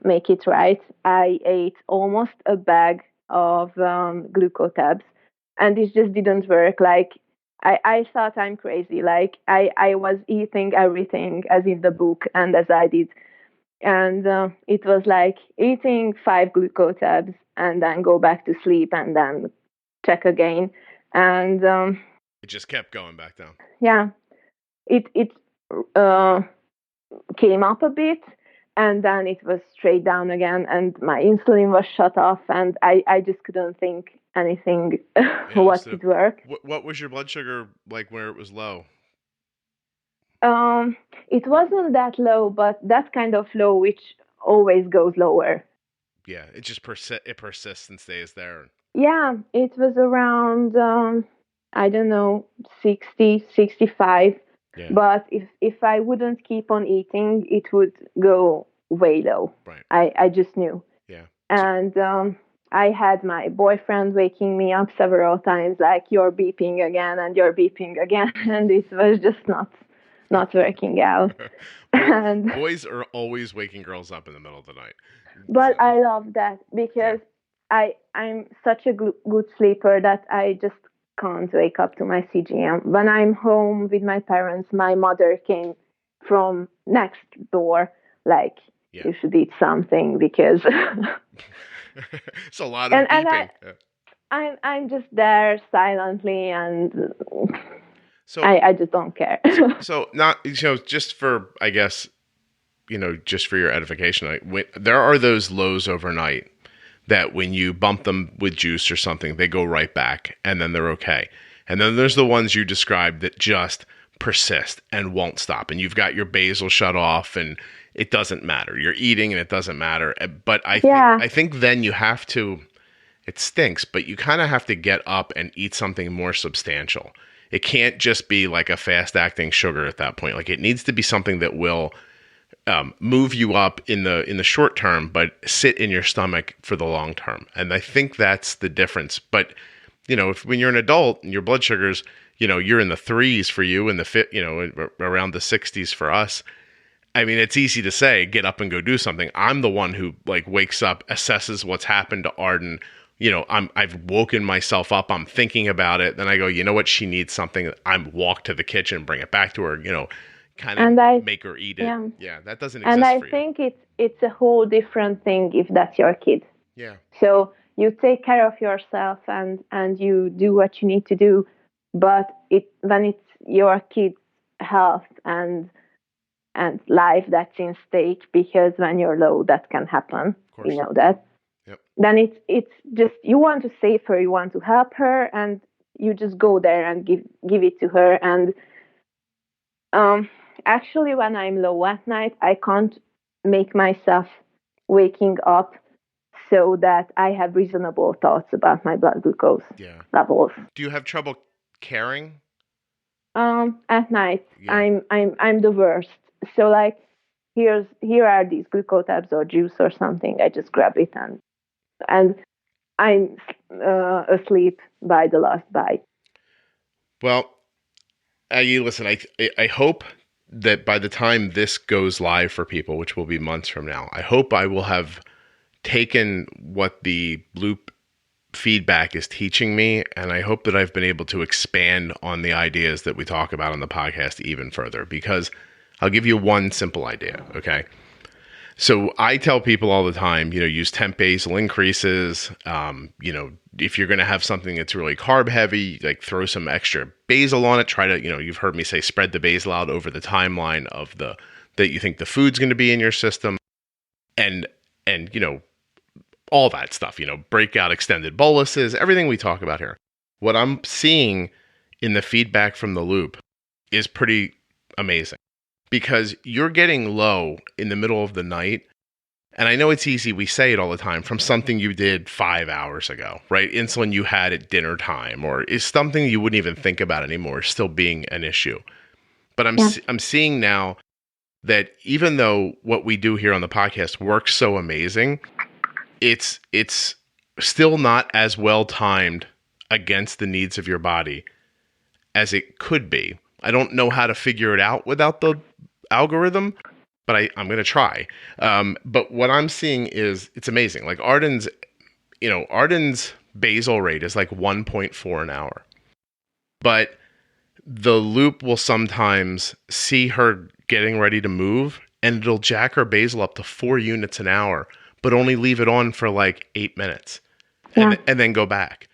make it right. I ate almost a bag of glucotabs, and it just didn't work. Like I thought I'm crazy. Like I was eating everything as in the book and as I did. And it was like eating 5 glucotabs and then go back to sleep and then check again. And It just kept going back down. yeah, it uh, came up a bit, and then it was straight down again, and my insulin was shut off, and I just couldn't think anything what So could work. what was your blood sugar like where it was low? It wasn't that low, but that kind of low which always goes lower. Yeah, it just persists and stays there. Yeah, it was around I don't know, 60, 65. Yeah. But if I wouldn't keep on eating, it would go way low. Right. I just knew. Yeah. And I had my boyfriend waking me up several times, like, you're beeping again and you're beeping again, and it was just not working out. And boys are always waking girls up in the middle of the night. but I love that, because I'm such a good sleeper that I just can't wake up to my CGM. When I'm home with my parents, my mother came from next door, like, you should eat something, because it's a lot of beeping. I'm just there silently, and so I just don't care. So not, just for, I guess, just for your edification, there are those lows overnight that when you bump them with juice or something, they go right back and then they're okay. And then there's the ones you described that just persist and won't stop. And you've got your basal shut off and it doesn't matter. You're eating and it doesn't matter. But I think then you have to, it stinks, but you kind of have to get up and eat something more substantial. It can't just be like a fast acting sugar at that point. Like, it needs to be something that will move you up in the short term, but sit in your stomach for the long term. And I think that's the difference. But, when you're an adult and your blood sugars, you're in the 3s for you and around the 60s for us. I mean, it's easy to say, get up and go do something. I'm the one who wakes up, assesses what's happened to Arden. I've woken myself up. I'm thinking about it. Then I go, you know what? She needs something. I'm walk to the kitchen, bring it back to her, kind And of make her eat it. yeah. Yeah, that doesn't And exist I for you. think it's a whole different thing if that's your kid. Yeah. So you take care of yourself and you do what you need to do, but when it's your kid's health and life that's in stake, because when you're low, that can happen. Of course. You know that. Yep. Then it's just you want to save her, you want to help her, and you just go there and give it to her. And actually, when I'm low at night, I can't make myself waking up so that I have reasonable thoughts about my blood glucose levels. Do you have trouble caring? At night, I'm the worst. So like, here are these glucose tabs or juice or something. I just grab it and I'm asleep by the last bite. Well, Aggie, listen, I hope that by the time this goes live for people, which will be months from now, I hope I will have taken what the loop feedback is teaching me, and I hope that I've been able to expand on the ideas that we talk about on the podcast even further, because I'll give you one simple idea, okay? So I tell people all the time, use temp basal increases. If you're going to have something that's really carb heavy, like throw some extra basal on it. Try to, you've heard me say, spread the basal out over the timeline of that you think the food's going to be in your system, and all that stuff. Break out extended boluses, everything we talk about here. What I'm seeing in the feedback from the loop is pretty amazing. Because you're getting low in the middle of the night. And I know it's easy, we say it all the time, from something you did 5 hours ago, right? Insulin you had at dinner time, or is something you wouldn't even think about anymore still being an issue. But I'm seeing now that even though what we do here on the podcast works so amazing, it's still not as well timed against the needs of your body as it could be. I don't know how to figure it out without the algorithm, but I'm going to try. But what I'm seeing is it's amazing. Like Arden's basal rate is like 1.4 an hour. But the loop will sometimes see her getting ready to move, and it'll jack her basal up to 4 units an hour, but only leave it on for like 8 minutes and then go back.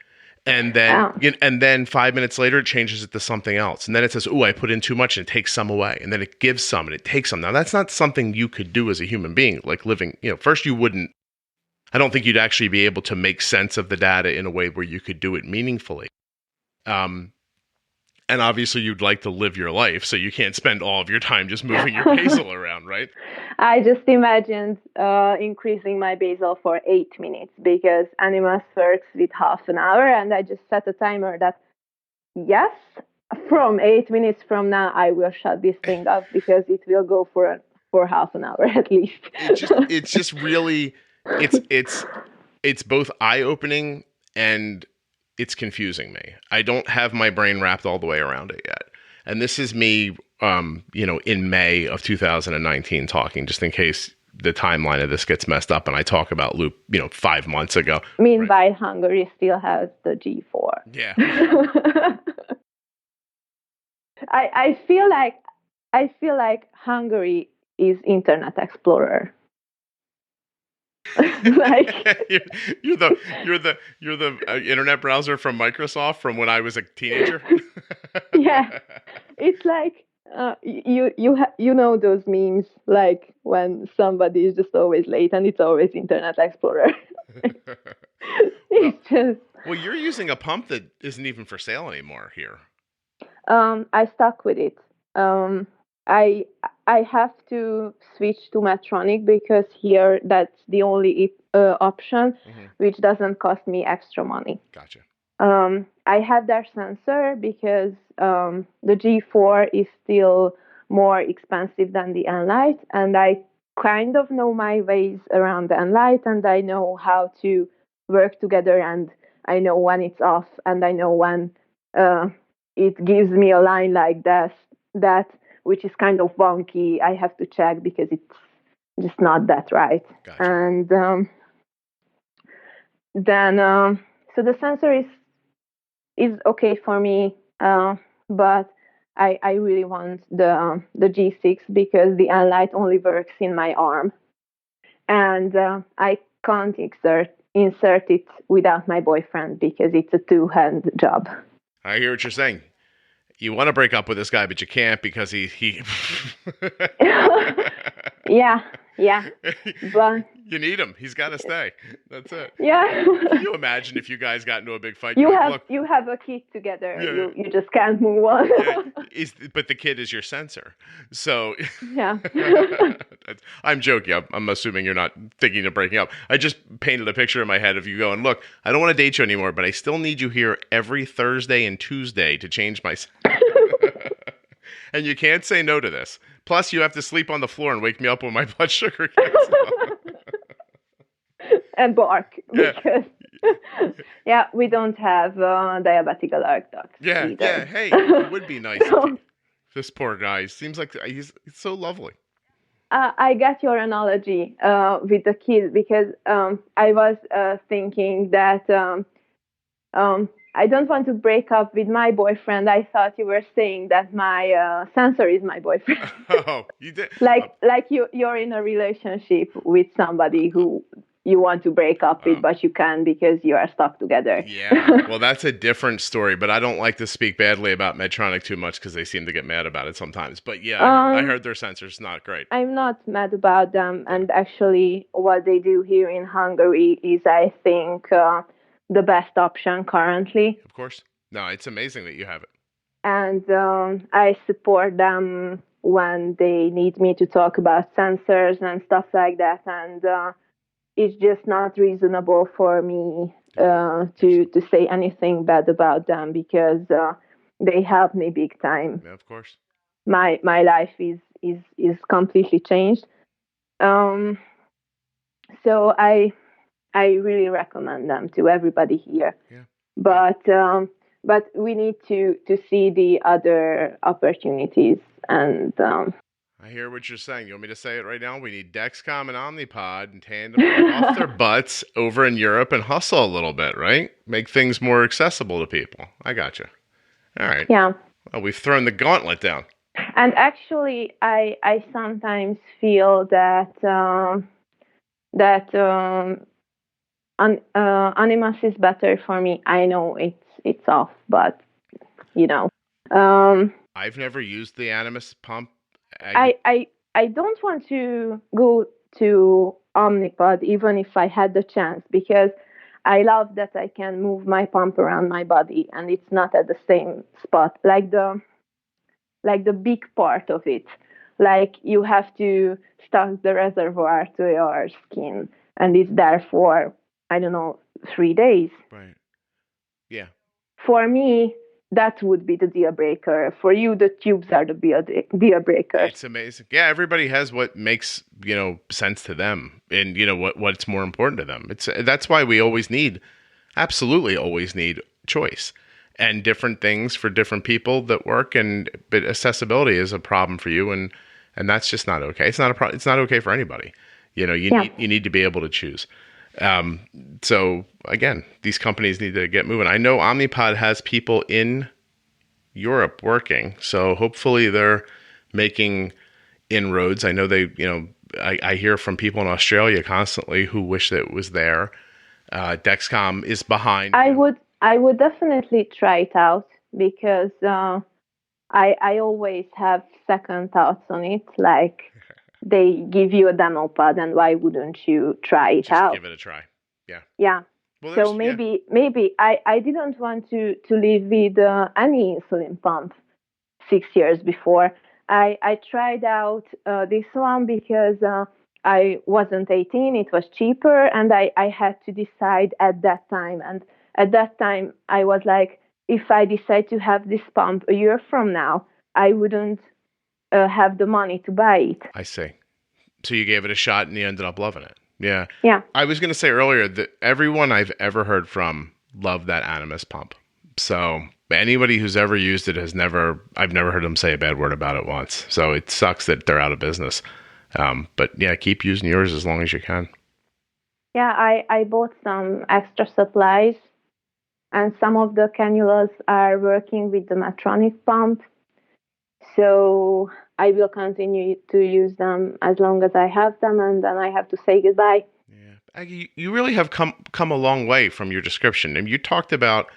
And then 5 minutes later, it changes it to something else. And then it says, I put in too much, and it takes some away. And then it gives some and it takes some. Now, that's not something you could do as a human being, like living, first you wouldn't, I don't think you'd actually be able to make sense of the data in a way where you could do it meaningfully. And obviously you'd like to live your life, so you can't spend all of your time just moving your basal around, right? I just imagined increasing my basal for 8 minutes, because Animas works with half an hour, and I just set a timer that, yes, from 8 minutes from now, I will shut this thing off, because it will go for half an hour at least. It's just really, it's both eye-opening and it's confusing me. I don't have my brain wrapped all the way around it yet. And this is me, in May of 2019 talking, just in case the timeline of this gets messed up and I talk about loop, 5 months ago. Meanwhile, right? Hungary still has the G4. Yeah. I feel like Hungary is Internet Explorer. Like you're the internet browser from Microsoft from when I was a teenager. Yeah, it's like you know those memes, like when somebody is just always late and it's always Internet Explorer. It's just. Well, you're using a pump that isn't even for sale anymore here. I stuck with it. I have to switch to Medtronic, because here that's the only option, which doesn't cost me extra money. Gotcha. I had their sensor because the G4 is still more expensive than the Enlite, and I kind of know my ways around the Enlite, and I know how to work together, and I know when it's off, and I know when it gives me a line like that which is kind of wonky. I have to check because it's just not that right. Gotcha. And then so the sensor is okay for me, but I really want the G6 because the Enlight only works in my arm, and I can't insert it without my boyfriend because it's a two-hand job. I hear what you're saying. You want to break up with this guy, but you can't because he Yeah, but you need him. He's got to stay. That's it. yeah. Can you imagine if you guys got into a big fight? You're like, look, You have a kid together. yeah, You just can't move on. yeah, but the kid is your sensor. So Yeah. I'm joking. I'm assuming you're not thinking of breaking up. I just painted a picture in my head of you going, look, I don't want to date you anymore, but I still need you here every Thursday and Tuesday to change my. And you can't say no to this. Plus, you have to sleep on the floor and wake me up when my blood sugar gets up. And bark. Yeah. Because, yeah, we don't have diabetic alert dogs. Yeah, either. yeah. Hey, it would be nice. This poor guy seems like he's so lovely. I get your analogy with the kid because I was thinking that I don't want to break up with my boyfriend. I thought you were saying that my sensor is my boyfriend. Oh, you did. like you're in a relationship with somebody who you want to break up with, but you can't because you are stuck together. Yeah, well, that's a different story, but I don't like to speak badly about Medtronic too much because they seem to get mad about it sometimes. But yeah, I heard their sensor's not great. I'm not mad about them, and actually what they do here in Hungary is, I think, the best option currently. Of course. No, it's amazing that you have it. And I support them when they need me to talk about sensors and stuff like that, and it's just not reasonable for me to say anything bad about them because they help me big time. Yeah, of course. My life is completely changed. So I really recommend them to everybody here. Yeah. But we need to see the other opportunities and. I hear what you're saying. You want me to say it right now? We need Dexcom and Omnipod in tandem to get off their butts over in Europe and hustle a little bit, right? Make things more accessible to people. I got you. All right. Yeah. Well, we've thrown the gauntlet down. And actually, I sometimes feel that Animas is better for me. I know it's off, but you know. I've never used the Animas pump. I don't want to go to Omnipod even if I had the chance because I love that I can move my pump around my body and it's not at the same spot like the big part of it. Like you have to stuck the reservoir to your skin and it's there for, I don't know, 3 days. Right. Yeah. For me, that would be the deal breaker. For you, the tubes are the deal breaker. It's amazing. Yeah, everybody has what makes, sense to them and, what's more important to them. That's why we absolutely always need choice and different things for different people that work. But accessibility is a problem for you. And that's just not okay. It's not it's not okay for anybody. You need to be able to choose. So again, these companies need to get moving. I know Omnipod has people in Europe working, so hopefully they're making inroads. I know I hear from people in Australia constantly who wish that it was there. Dexcom is behind. I would definitely try it out because I always have second thoughts on it. Like they give you a demo pod, and why wouldn't you try it out? Give it a try. Yeah. Yeah. Well, so maybe I didn't want to live with any insulin pump 6 years before. I tried out this one because I wasn't 18. It was cheaper, and I had to decide at that time. And at that time, I was like, if I decide to have this pump a year from now, I wouldn't have the money to buy it. I see. So you gave it a shot and you ended up loving it. Yeah. Yeah. I was going to say earlier that everyone I've ever heard from loved that Animas pump. So anybody who's ever used it I've never heard them say a bad word about it once. So it sucks that they're out of business. But yeah, keep using yours as long as you can. Yeah, I bought some extra supplies and some of the cannulas are working with the Medtronic pump. So I will continue to use them as long as I have them, and then I have to say goodbye. Yeah. You really have come a long way from your description. And you talked about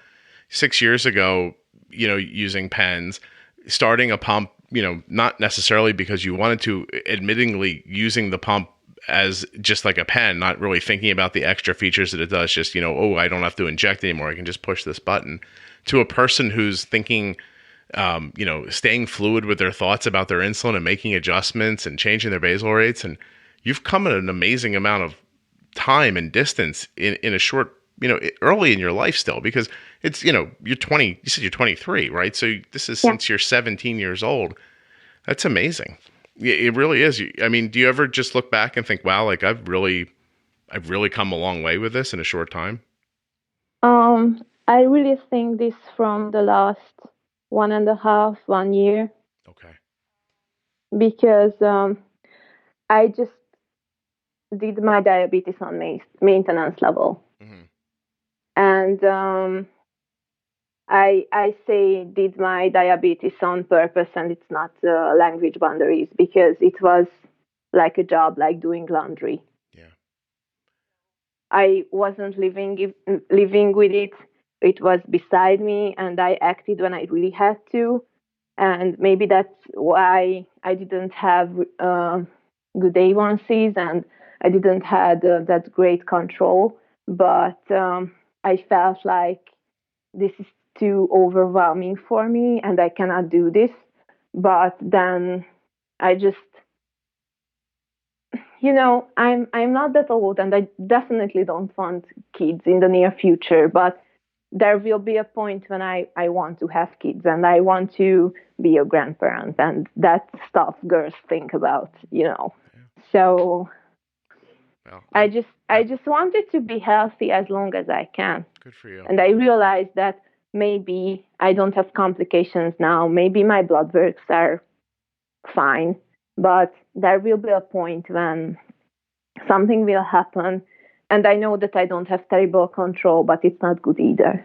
6 years ago, using pens, starting a pump, not necessarily because you wanted to, admittingly using the pump as just like a pen, not really thinking about the extra features that it does, just, oh, I don't have to inject anymore. I can just push this button, to a person who's thinking, staying fluid with their thoughts about their insulin and making adjustments and changing their basal rates. And you've come at an amazing amount of time and distance in a short, early in your life still, because it's, you're 20, you said you're 23, right? So this is since you're 17 years old. That's amazing. It really is. I mean, do you ever just look back and think, wow, like I've really come a long way with this in a short time? I really think this from the last 1 year. Okay. Because I just did my diabetes on maintenance level. Mm-hmm. And I say did my diabetes on purpose, and it's not language boundaries, because it was like a job, like doing laundry. Yeah. I wasn't living with it. It was beside me, and I acted when I really had to. And maybe that's why I didn't have good A1Cs, and I didn't have that great control. But I felt like this is too overwhelming for me, and I cannot do this. But then I just, I'm not that old, and I definitely don't want kids in the near future. But there will be a point when I want to have kids, and I want to be a grandparent, and that stuff girls think about, Yeah. So well, I just wanted to be healthy as long as I can. Good for you. And I realized that maybe I don't have complications now. Maybe my blood works are fine, but there will be a point when something will happen. And I know that I don't have terrible control, but it's not good either.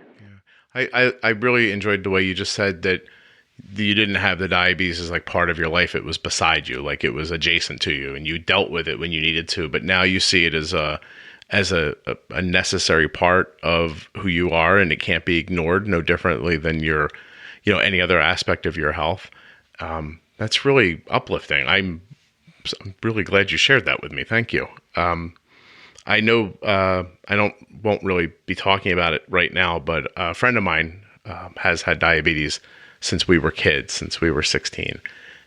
Yeah. I really enjoyed the way you just said that you didn't have the diabetes as like part of your life. It was beside you, like it was adjacent to you, and you dealt with it when you needed to. But now you see it as a necessary part of who you are, and it can't be ignored, no differently than your, any other aspect of your health. That's really uplifting. I'm really glad you shared that with me. Thank you. I know won't really be talking about it right now, but a friend of mine has had diabetes since we were kids, since we were 16,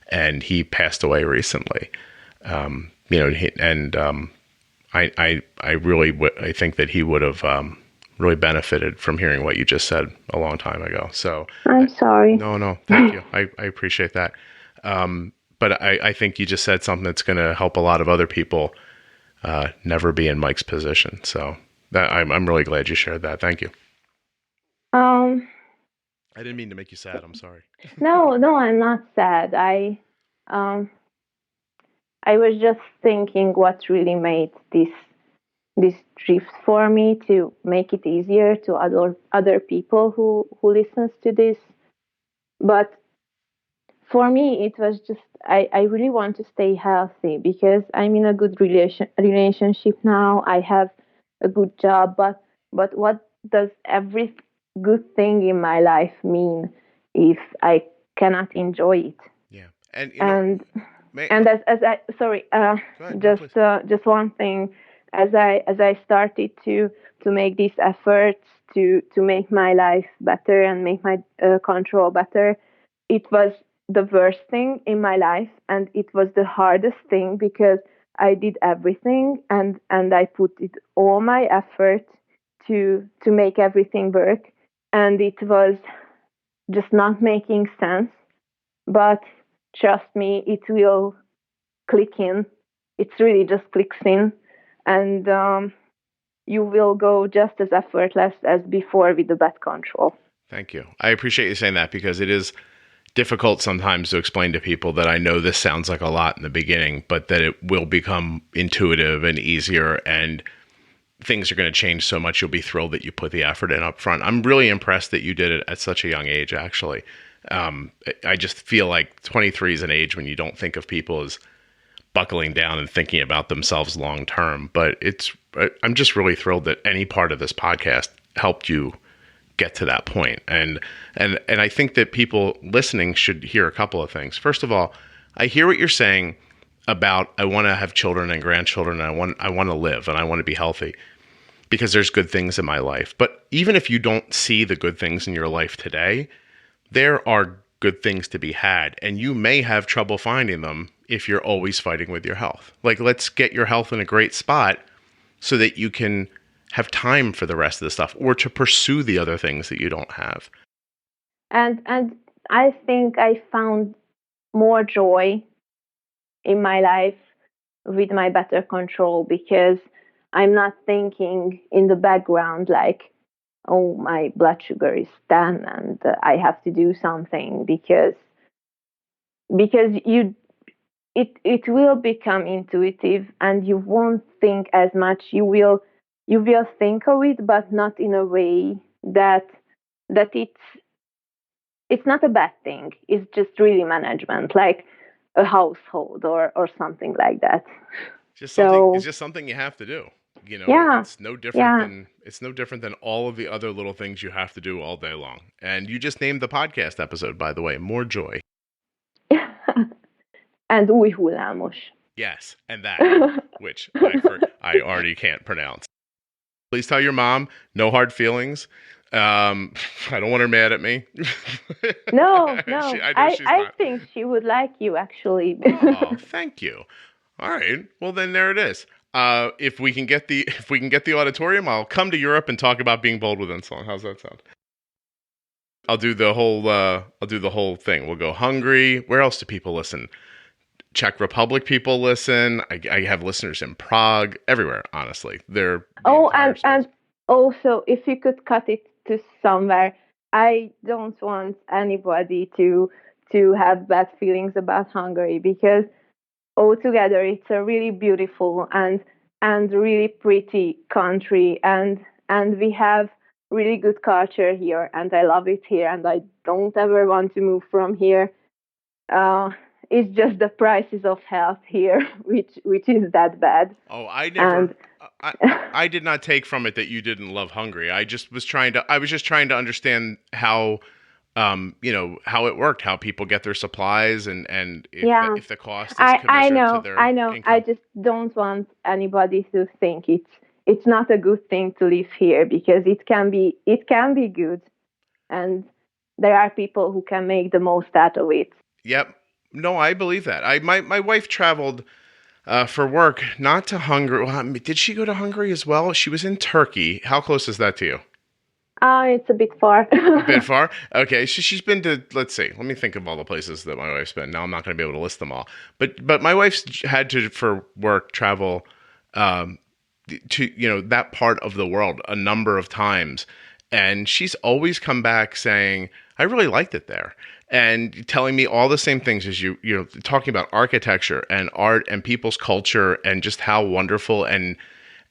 and he passed away recently. I think that he would have really benefited from hearing what you just said a long time ago. So I'm sorry. No, thank you. I appreciate that. But I think you just said something that's going to help a lot of other people never be in Mike's position. So I'm really glad you shared that. Thank you. I didn't mean to make you sad. I'm sorry. No, I'm not sad. I was just thinking what really made this shift for me to make it easier to other people who listens to this. But for me, it was just I really want to stay healthy, because I'm in a good relationship now. I have a good job, but what does every good thing in my life mean if I cannot enjoy it? Yeah, and as I sorry, just one thing. As I started to make these efforts to make my life better and make my control better, it was the worst thing in my life, and it was the hardest thing, because I did everything and I put all my effort to make everything work, and it was just not making sense. But trust me, it will click in. It's really just clicks in, and you will go just as effortless as before with the bad control. Thank you. I appreciate you saying that, because it is difficult sometimes to explain to people that I know this sounds like a lot in the beginning, but that it will become intuitive and easier, and things are going to change so much. You'll be thrilled that you put the effort in up front. I'm really impressed that you did it at such a young age, actually. I just feel like 23 is an age when you don't think of people as buckling down and thinking about themselves long term. But I'm just really thrilled that any part of this podcast helped you get to that point. And I think that people listening should hear a couple of things. First of all, I hear what you're saying about I want to have children and grandchildren, and I want to live and I want to be healthy because there's good things in my life. But even if you don't see the good things in your life today, there are good things to be had, and you may have trouble finding them if you're always fighting with your health. Like, let's get your health in a great spot so that you can have time for the rest of the stuff or to pursue the other things that you don't have. And I think I found more joy in my life with my better control, because I'm not thinking in the background like, oh, my blood sugar is 10 and I have to do something, because it will become intuitive and you won't think as much. You will think of it, but not in a way that it's not a bad thing. It's just really management, like a household or something like that. It's just something you have to do. You know, yeah, it's no different than all of the other little things you have to do all day long. And you just named the podcast episode, by the way, More Joy. And új hullámos. Yes, and that, which I already can't pronounce. Please tell your mom, no hard feelings. I don't want her mad at me. No. I think she would like you, actually. Oh, thank you. All right. Well, then there it is. If we can get the auditorium, I'll come to Europe and talk about being bold with insulin. How's that sound? I'll do the whole thing. We'll go Hungary. Where else do people listen? Czech Republic people listen. I have listeners in Prague, everywhere. Honestly, and also, if you could cut it to somewhere, I don't want anybody to have bad feelings about Hungary, because altogether it's a really beautiful and really pretty country, and we have really good culture here, and I love it here, and I don't ever want to move from here. It's just the prices of health here, which is that bad. Oh, I did not take from it that you didn't love Hungary. I was just trying to understand how how it worked, how people get their supplies, and if the cost is commensurate to their income. I just don't want anybody to think it's not a good thing to live here, because it can be good, and there are people who can make the most out of it. Yep. No, I believe that. My wife traveled for work, not to Hungary. Well, did she go to Hungary as well? She was in Turkey. How close is that to you? It's a bit far. A bit far? Okay. So she's been to, let's see, let me think of all the places that my wife's been. Now I'm not going to be able to list them all. But my wife's had to, for work, travel to, that part of the world a number of times. And she's always come back saying, I really liked it there. And telling me all the same things as you're talking about architecture and art and people's culture and just how wonderful and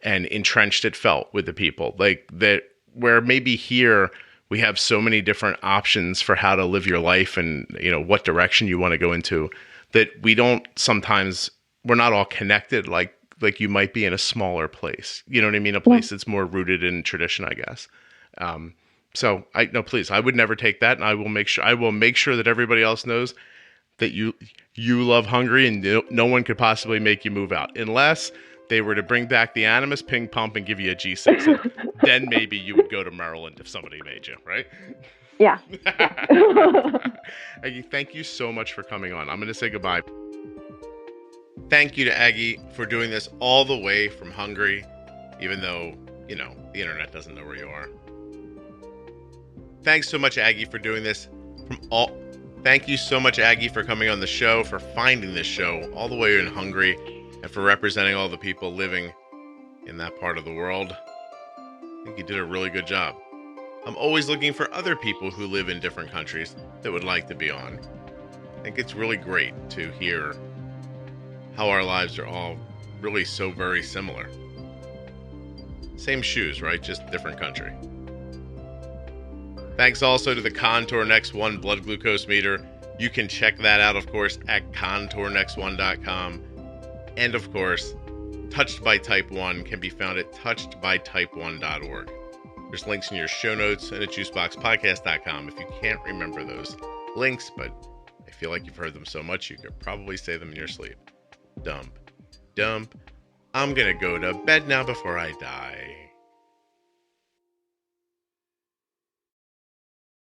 entrenched it felt with the people. Like that, where maybe here we have so many different options for how to live your life and, what direction you want to go into, that we're not all connected like you might be in a smaller place. You know what I mean? A place that's more rooted in tradition, I guess. So please, I would never take that, and I will make sure that everybody else knows that you love Hungary, and no one could possibly make you move out unless they were to bring back the Animus Ping Pump and give you a G6. And then maybe you would go to Maryland if somebody made you, right? Yeah. Aggie, thank you so much for coming on. I'm going to say goodbye. Thank you to Aggie for doing this all the way from Hungary, even though, the internet doesn't know where you are. Thanks so much, Aggie, for doing this. Thank you so much, Aggie, for coming on the show, for finding this show all the way in Hungary, and for representing all the people living in that part of the world. I think you did a really good job. I'm always looking for other people who live in different countries that would like to be on. I think it's really great to hear how our lives are all really so very similar. Same shoes, right? Just different country. Thanks also to the Contour Next One blood glucose meter. You can check that out, of course, at contournext1.com. And, of course, Touched by Type 1 can be found at touchedbytype1.org. There's links in your show notes and at juiceboxpodcast.com if you can't remember those links, but I feel like you've heard them so much you could probably say them in your sleep. Dump. I'm gonna go to bed now before I die.